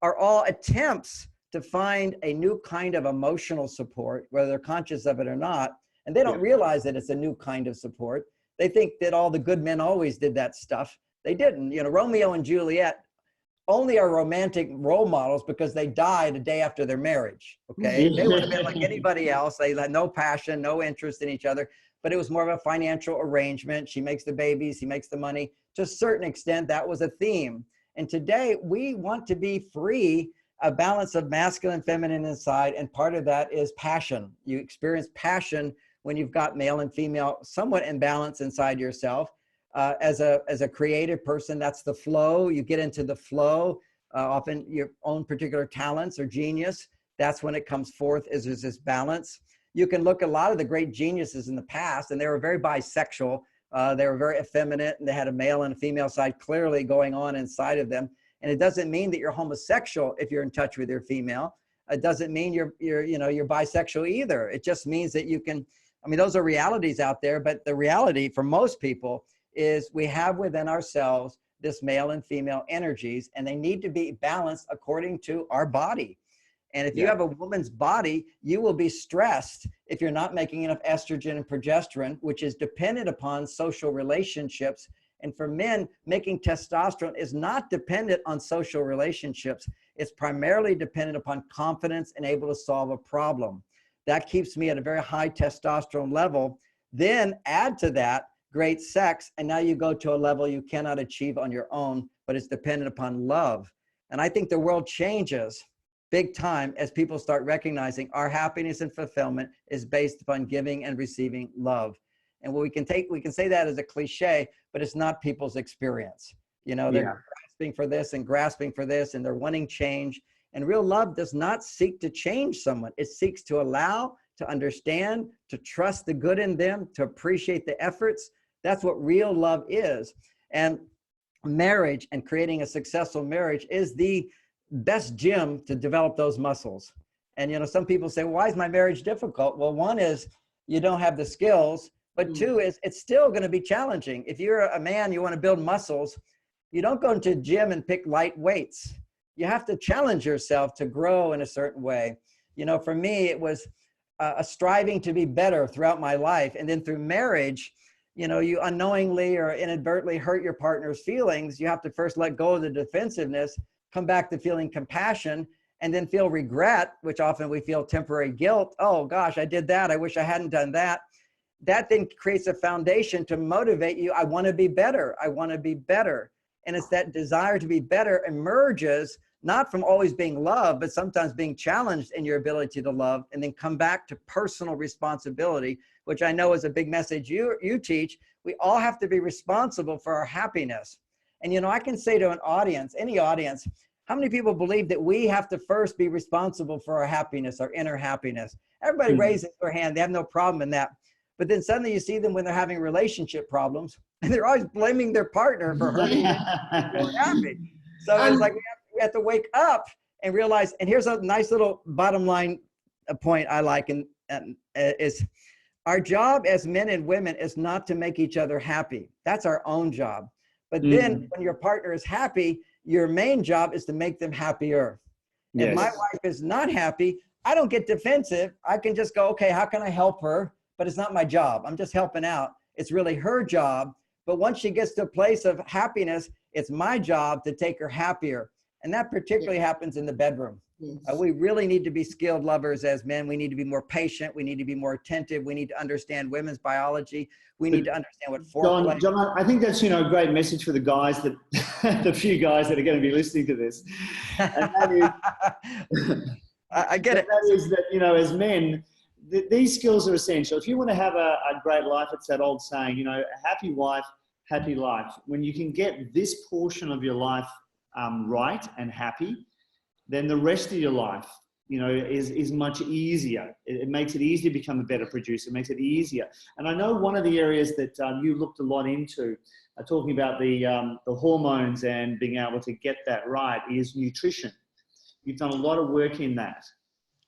are all attempts to find a new kind of emotional support, whether they're conscious of it or not. And they don't realize that it's a new kind of support. They think that all the good men always did that stuff. They didn't. Romeo and Juliet only are romantic role models because they died a day after their marriage. Okay, they would have been like anybody else. They had no passion, no interest in each other, but it was more of a financial arrangement. She makes the babies, he makes the money. To a certain extent, that was a theme. And today we want to be free, a balance of masculine and feminine inside. And part of that is passion. You experience passion when you've got male and female somewhat in balance inside yourself. As a creative person, that's the flow. You get into the flow, often your own particular talents or genius. That's when it comes forth, is this balance. You can look at a lot of the great geniuses in the past, and they were very bisexual. They were very effeminate, and they had a male and a female side clearly going on inside of them. And it doesn't mean that you're homosexual if you're in touch with your female. It doesn't mean you're bisexual either. It just means that you can, those are realities out there, but the reality for most people is we have within ourselves this male and female energies, and they need to be balanced according to our body. And if you have a woman's body, you will be stressed if you're not making enough estrogen and progesterone, which is dependent upon social relationships. And for men, making testosterone is not dependent on social relationships. It's primarily dependent upon confidence and able to solve a problem. That keeps me at a very high testosterone level. Then add to that great sex, and now you go to a level you cannot achieve on your own, but it's dependent upon love. And I think the world changes big time as people start recognizing our happiness and fulfillment is based upon giving and receiving love. And we can say that as a cliche, but it's not people's experience. They're grasping for this and grasping for this, and they're wanting change. And real love does not seek to change someone. It seeks to allow, to understand, to trust the good in them, to appreciate the efforts. That's what real love is. And marriage and creating a successful marriage is the best gym to develop those muscles. And, some people say, why is my marriage difficult? Well, one is you don't have the skills, but two is it's still going to be challenging. If you're a man, you want to build muscles, you don't go into a gym and pick light weights. You have to challenge yourself to grow in a certain way. For me, it was a striving to be better throughout my life. And then through marriage, you unknowingly or inadvertently hurt your partner's feelings. You have to first let go of the defensiveness, come back to feeling compassion, and then feel regret, which often we feel temporary guilt. Oh gosh, I did that. I wish I hadn't done that. That then creates a foundation to motivate you. I want to be better. I want to be better. And it's that desire to be better emerges not from always being loved, but sometimes being challenged in your ability to love, and then come back to personal responsibility, which I know is a big message you teach. We all have to be responsible for our happiness. And, I can say to an audience, any audience, how many people believe that we have to first be responsible for our happiness, our inner happiness? Everybody raises their hand. They have no problem in that. But then suddenly you see them when they're having relationship problems, and they're always blaming their partner for hurting them feeling happy. So it's like we have to wake up and realize, and here's a nice little bottom line point I like, and is our job as men and women is not to make each other happy. That's our own job. But then when your partner is happy, your main job is to make them happier. Yes. If my wife is not happy, I don't get defensive. I can just go, okay, how can I help her? But it's not my job. I'm just helping out. It's really her job. But once she gets to a place of happiness, it's my job to take her happier. And that particularly happens in the bedroom. Yes. We really need to be skilled lovers as men. We need to be more patient. We need to be more attentive. We need to understand women's biology. We need to understand what foreplay. John, I think that's, a great message for the guys that, the few guys that are going to be listening to this. And that is, I get it. That is that, as men, these skills are essential. If you want to have a great life, it's that old saying, a happy wife, happy life. When you can get this portion of your life right and happy, then the rest of your life, is much easier. It makes it easier to become a better producer. It makes it easier. And I know one of the areas that you looked a lot into, talking about the hormones and being able to get that right, is nutrition. You've done a lot of work in that.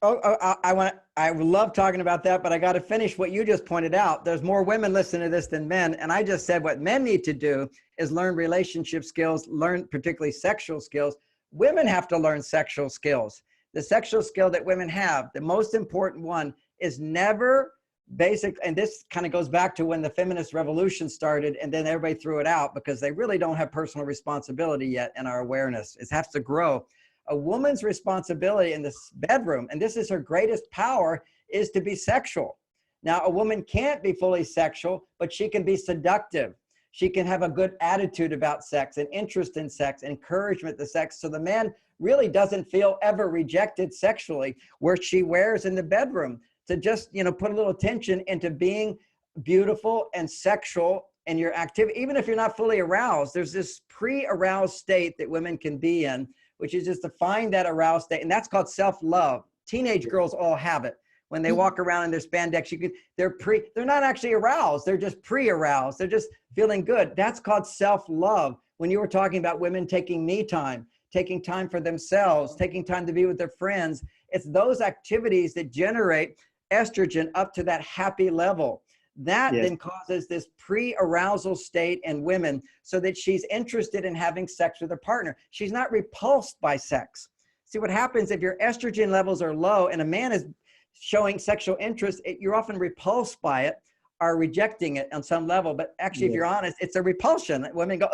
I love talking about that, but I got to finish what you just pointed out. There's more women listening to this than men. And I just said what men need to do is learn relationship skills, learn particularly sexual skills. Women have to learn sexual skills. The sexual skill that women have, the most important one is never basic. And this kind of goes back to when the feminist revolution started, and then everybody threw it out because they really don't have personal responsibility yet in our awareness. It has to grow. A woman's responsibility in this bedroom, and this is her greatest power, is to be sexual. Now, a woman can't be fully sexual, but she can be seductive. She can have a good attitude about sex, an interest in sex, encouragement to sex. So the man really doesn't feel ever rejected sexually, where she wears in the bedroom, to just, put a little attention into being beautiful and sexual in your activity. Even if you're not fully aroused, there's this pre-aroused state that women can be in, which is just to find that aroused state. And that's called self-love. Teenage girls all have it. When they walk around in their spandex, they're not actually aroused. They're just pre-aroused. They're just feeling good. That's called self-love. When you were talking about women taking me time, taking time for themselves, taking time to be with their friends, it's those activities that generate estrogen up to that happy level. That then causes this pre-arousal state in women so that she's interested in having sex with her partner. She's not repulsed by sex. See, what happens if your estrogen levels are low and a man is showing sexual interest, you're often repulsed by it or rejecting it on some level. But actually, if you're honest, it's a repulsion. Women go,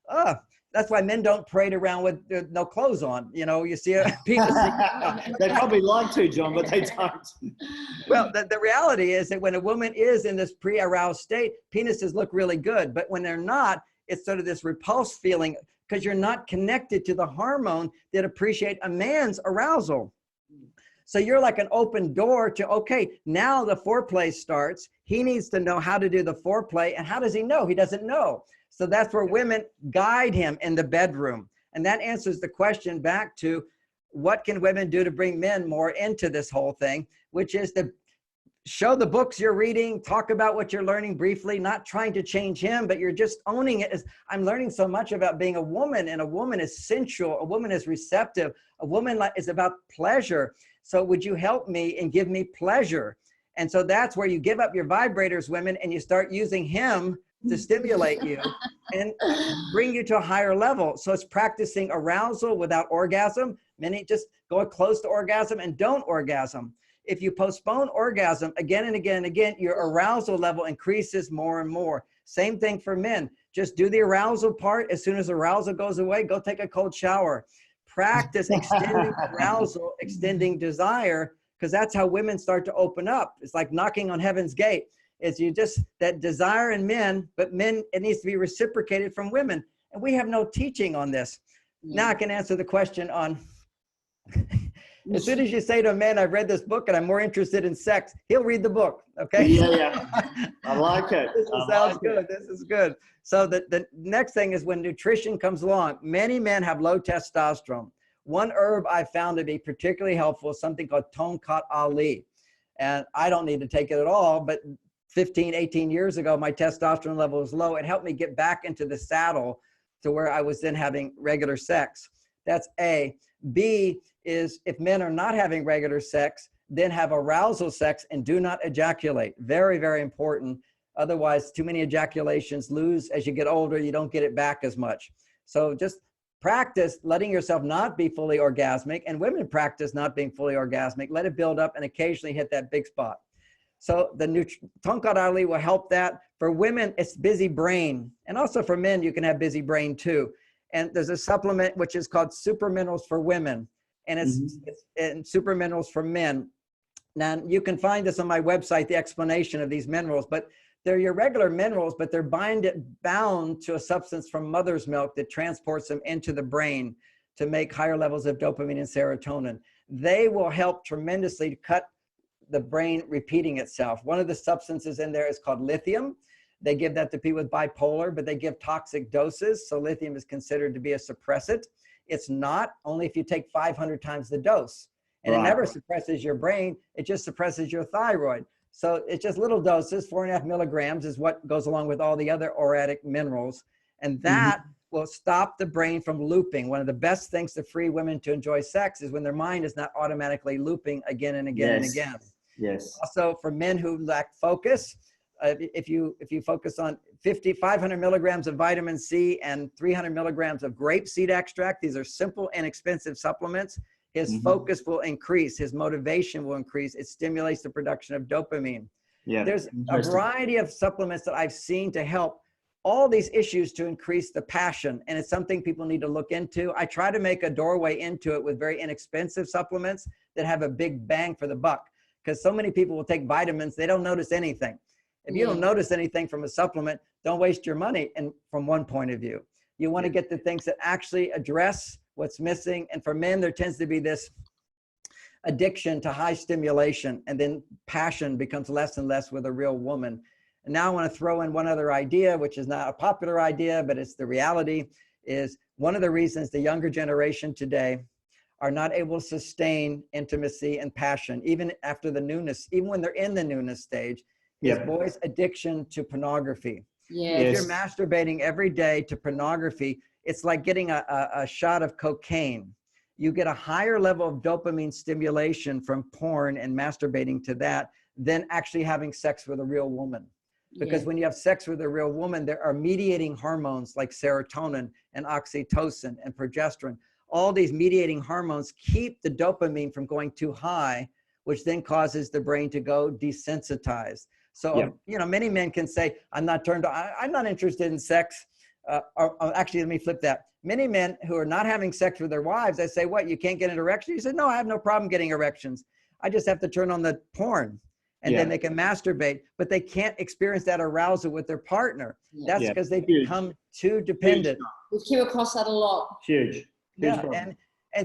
ugh. That's why men don't parade around with no clothes on. You see a penis. They probably like to, John, but they don't. Well, the reality is that when a woman is in this pre-aroused state, penises look really good. But when they're not, it's sort of this repulsed feeling because you're not connected to the hormone that appreciate a man's arousal. So you're like an open door to, okay, now the foreplay starts. He needs to know how to do the foreplay. And how does he know? He doesn't know. So that's where women guide him in the bedroom. And that answers the question back to what can women do to bring men more into this whole thing, which is to show the books you're reading, talk about what you're learning briefly, not trying to change him, but you're just owning it. As I'm learning so much about being a woman, and a woman is sensual, a woman is receptive, a woman is about pleasure. So would you help me and give me pleasure? And so that's where you give up your vibrators, women, and you start using him to stimulate you and bring you to a higher level. So it's practicing arousal without orgasm. Many just go close to orgasm and don't orgasm. If you postpone orgasm again and again and again, your arousal level increases more and more. Same thing for men. Just do the arousal part. As soon as arousal goes away, go take a cold shower. Practice extending arousal, extending desire, because that's how women start to open up. It's like knocking on heaven's gate. Is you just, that desire in men, but men, it needs to be reciprocated from women. And we have no teaching on this. Now I can answer the question on, as soon as you say to a man, I've read this book and I'm more interested in sex, he'll read the book, okay? Yeah. I like it. This sounds good. This is good. So the next thing is when nutrition comes along, many men have low testosterone. One herb I found to be particularly helpful is something called Tonkat Ali. And I don't need to take it at all, but 15, 18 years ago, my testosterone level was low. It helped me get back into the saddle to where I was then having regular sex. That's A. B is if men are not having regular sex, then have arousal sex and do not ejaculate. Very, very important. Otherwise, too many ejaculations lose as you get older. You don't get it back as much. So just practice letting yourself not be fully orgasmic, and women practice not being fully orgasmic. Let it build up and occasionally hit that big spot. So the Tonkat Ali will help that. For women, it's busy brain. And also for men, you can have busy brain too. And there's a supplement which is called Super Minerals for Women. and it's and super minerals for men. Now, you can find this on my website, the explanation of these minerals, but they're your regular minerals, but they're bound to a substance from mother's milk that transports them into the brain to make higher levels of dopamine and serotonin. They will help tremendously to cut the brain repeating itself. One of the substances in there is called lithium. They give that to people with bipolar, but they give toxic doses. So lithium is considered to be a suppressant. It's not, only if you take 500 times the dose. And it never suppresses your brain, it just suppresses your thyroid. So it's just little doses, 4.5 milligrams is what goes along with all the other auritic minerals. And that will stop the brain from looping. One of the best things to free women to enjoy sex is when their mind is not automatically looping again and again and again. Yes. Also, for men who lack focus, if you focus on 500 milligrams of vitamin C and 300 milligrams of grapeseed extract, these are simple, inexpensive supplements. His focus will increase, his motivation will increase. It stimulates the production of dopamine. Yeah. There's a variety of supplements that I've seen to help all these issues to increase the passion. And it's something people need to look into. I try to make a doorway into it with very inexpensive supplements that have a big bang for the buck. Because so many people will take vitamins, they don't notice anything. If you don't notice anything from a supplement, don't waste your money. And from one point of view, you want to get the things that actually address what's missing. And for men, there tends to be this addiction to high stimulation, and then passion becomes less and less with a real woman. And now I want to throw in one other idea, which is not a popular idea, but it's the reality, is one of the reasons the younger generation today are not able to sustain intimacy and passion, even after the newness, even when they're in the newness stage, is boys' addiction to pornography. If you're masturbating every day to pornography, it's like getting a shot of cocaine. You get a higher level of dopamine stimulation from porn and masturbating to that than actually having sex with a real woman. Because when you have sex with a real woman, there are mediating hormones like serotonin and oxytocin and progesterone. All these mediating hormones keep the dopamine from going too high, which then causes the brain to go desensitized. So, you know, many men can say, I'm not interested in sex. Actually, let me flip that. Many men who are not having sex with their wives, I say, what, you can't get an erection? He said, no, I have no problem getting erections. I just have to turn on the porn. And then they can masturbate, but they can't experience that arousal with their partner. That's because they become too dependent. We came across that a lot. Huge. And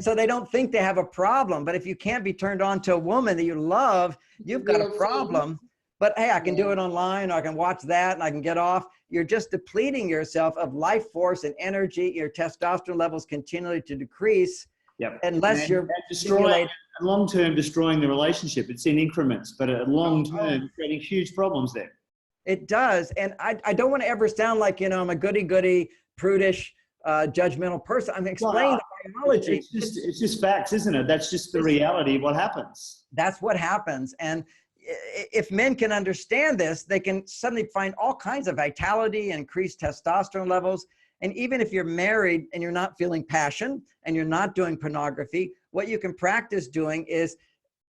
so they don't think they have a problem. But if you can't be turned on to a woman that you love, you've got a problem. But hey, I can do it online, or I can watch that and I can get off. You're just depleting yourself of life force and energy. Your testosterone levels continually to decrease. Unless you're destroying, long-term destroying the relationship. It's in increments, but at long-term, creating huge problems there. It does. And I don't want to ever sound like, you know, I'm a goody-goody, prudish, judgmental person. I'm explaining the biology. It's just facts, isn't it? That's just the reality of what happens. That's what happens. And if men can understand this, they can suddenly find all kinds of vitality and increased testosterone levels. And even if you're married and you're not feeling passion and you're not doing pornography, what you can practice doing is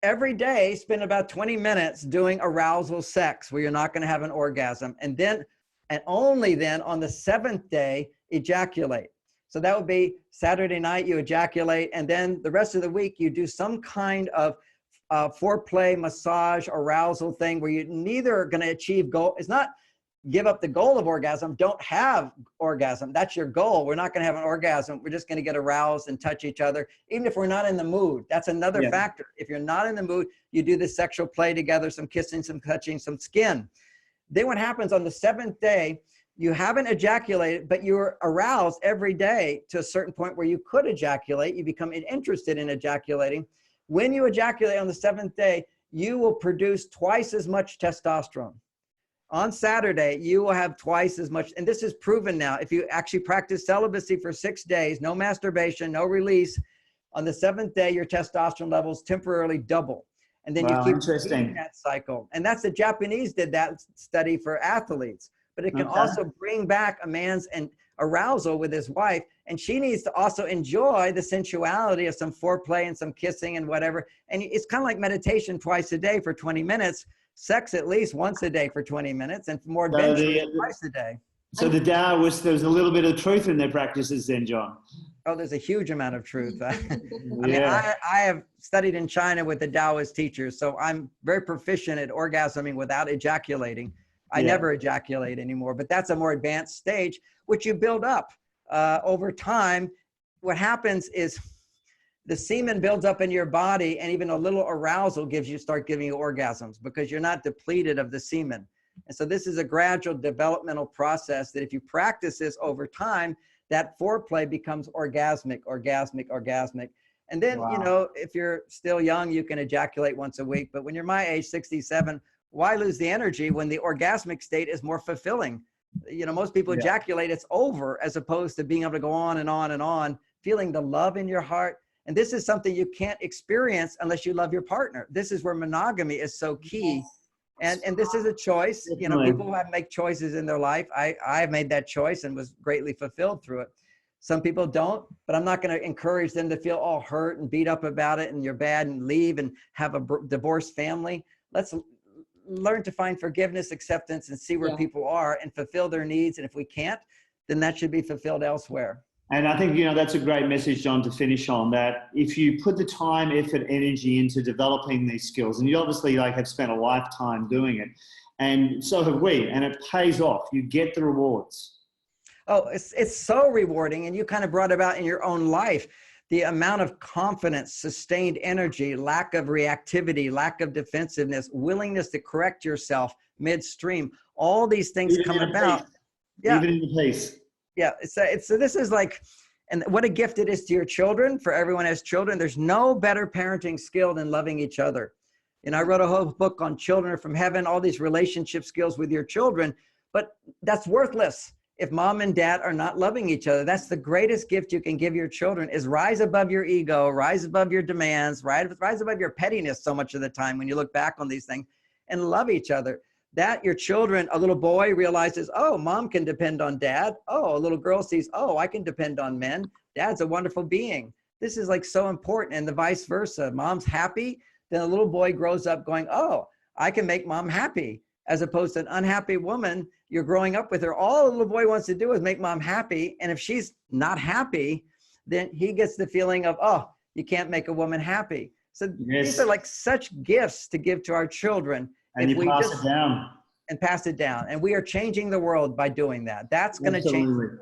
every day spend about 20 minutes doing arousal sex where you're not going to have an orgasm. And then, and only then on the 7th day, ejaculate. So that would be Saturday night, you ejaculate. And then the rest of the week, you do some kind of foreplay, massage, arousal thing where you're neither going to achieve goal. It's not give up the goal of orgasm. Don't have orgasm. That's your goal. We're not going to have an orgasm. We're just going to get aroused and touch each other, even if we're not in the mood. That's another factor. If you're not in the mood, you do the sexual play together, some kissing, some touching, some skin. Then what happens on the 7th day, you haven't ejaculated, but you're aroused every day to a certain point where you could ejaculate. You become interested in ejaculating. When you ejaculate on the 7th day, you will produce twice as much testosterone. On Saturday, you will have twice as much, and this is proven now. If you actually practice celibacy for 6 days, no masturbation, no release, on the 7th day, your testosterone levels temporarily double. And then you keep repeating that cycle. And that's the Japanese did that study for athletes. But it can also bring back a man's arousal with his wife. And she needs to also enjoy the sensuality of some foreplay and some kissing and whatever. And it's kind of like meditation twice a day for 20 minutes. Sex at least once a day for 20 minutes, and more adventurous twice a day. So the Tao there was a little bit of truth in their practices then, John. Oh, there's a huge amount of truth. I mean, Yeah. I have studied in China with the Taoist teachers, so I'm very proficient at orgasming without ejaculating. I Yeah. never ejaculate anymore, but that's a more advanced stage, which you build up over time. What happens is the semen builds up in your body, and even a little arousal start giving you orgasms because you're not depleted of the semen. And so this is a gradual developmental process that if you practice this over time, that foreplay becomes orgasmic. And then, Wow. you know, if you're still young, you can ejaculate once a week. But when you're my age, 67, why lose the energy when the orgasmic state is more fulfilling? You know, most people ejaculate, it's over, as opposed to being able to go on and on and on, feeling the love in your heart. And this is something you can't experience unless you love your partner. This is where monogamy is so key. And this is a choice. You know, people have make choices in their life. I've made that choice and was greatly fulfilled through it. Some people don't, but I'm not going to encourage them to feel all hurt and beat up about it and you're bad and leave and have a divorced family. Let's learn to find forgiveness, acceptance, and see where people are and fulfill their needs. And if we can't, then that should be fulfilled elsewhere. And I think, you know, that's a great message, John, to finish on, that if you put the time, effort, energy into developing these skills, and you obviously have spent a lifetime doing it, and so have we, and it pays off, you get the rewards. Oh, it's so rewarding. And you kind of brought about in your own life, the amount of confidence, sustained energy, lack of reactivity, lack of defensiveness, willingness to correct yourself midstream, all these things come about. Yeah. Even in the peace. Yeah, so this is like, and what a gift it is to your children. For everyone who has children, there's no better parenting skill than loving each other. And I wrote a whole book on children from heaven, all these relationship skills with your children, but that's worthless if mom and dad are not loving each other. That's the greatest gift you can give your children, is rise above your ego, rise above your demands, rise above your pettiness so much of the time when you look back on these things, and love each other. That your children, a little boy realizes, oh, mom can depend on dad. Oh, a little girl sees, oh, I can depend on men. Dad's a wonderful being. This is like so important. And the vice versa. Mom's happy, then a little boy grows up going, oh, I can make mom happy. As opposed to an unhappy woman, you're growing up with her. All the little boy wants to do is make mom happy. And if she's not happy, then he gets the feeling of, oh, you can't make a woman happy. So these are like such gifts to give to our children. And you pass it down. And pass it down. And we are changing the world by doing that. That's going to change the world.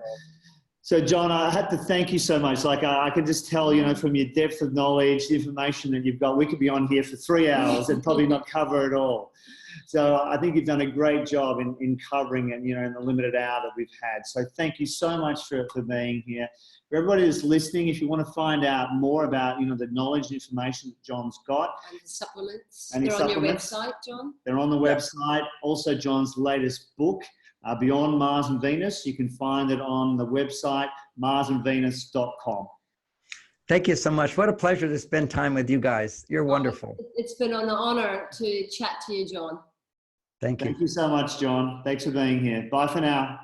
So, John, I have to thank you so much. Like, I can just tell, you know, from your depth of knowledge, the information that you've got, we could be on here for 3 hours and probably not cover it all. So I think you've done a great job in covering it, you know, in the limited hour that we've had. So thank you so much for being here. For everybody that's listening, if you want to find out more about, you know, the knowledge and information that John's got. And the supplements. They're on your website, John? They're on the website. Also, John's latest book, Beyond Mars and Venus. You can find it on the website, marsandvenus.com. Thank you so much. What a pleasure to spend time with you guys. You're wonderful. It's been an honor to chat to you, John. Thank you. Thank you so much, John. Thanks for being here. Bye for now.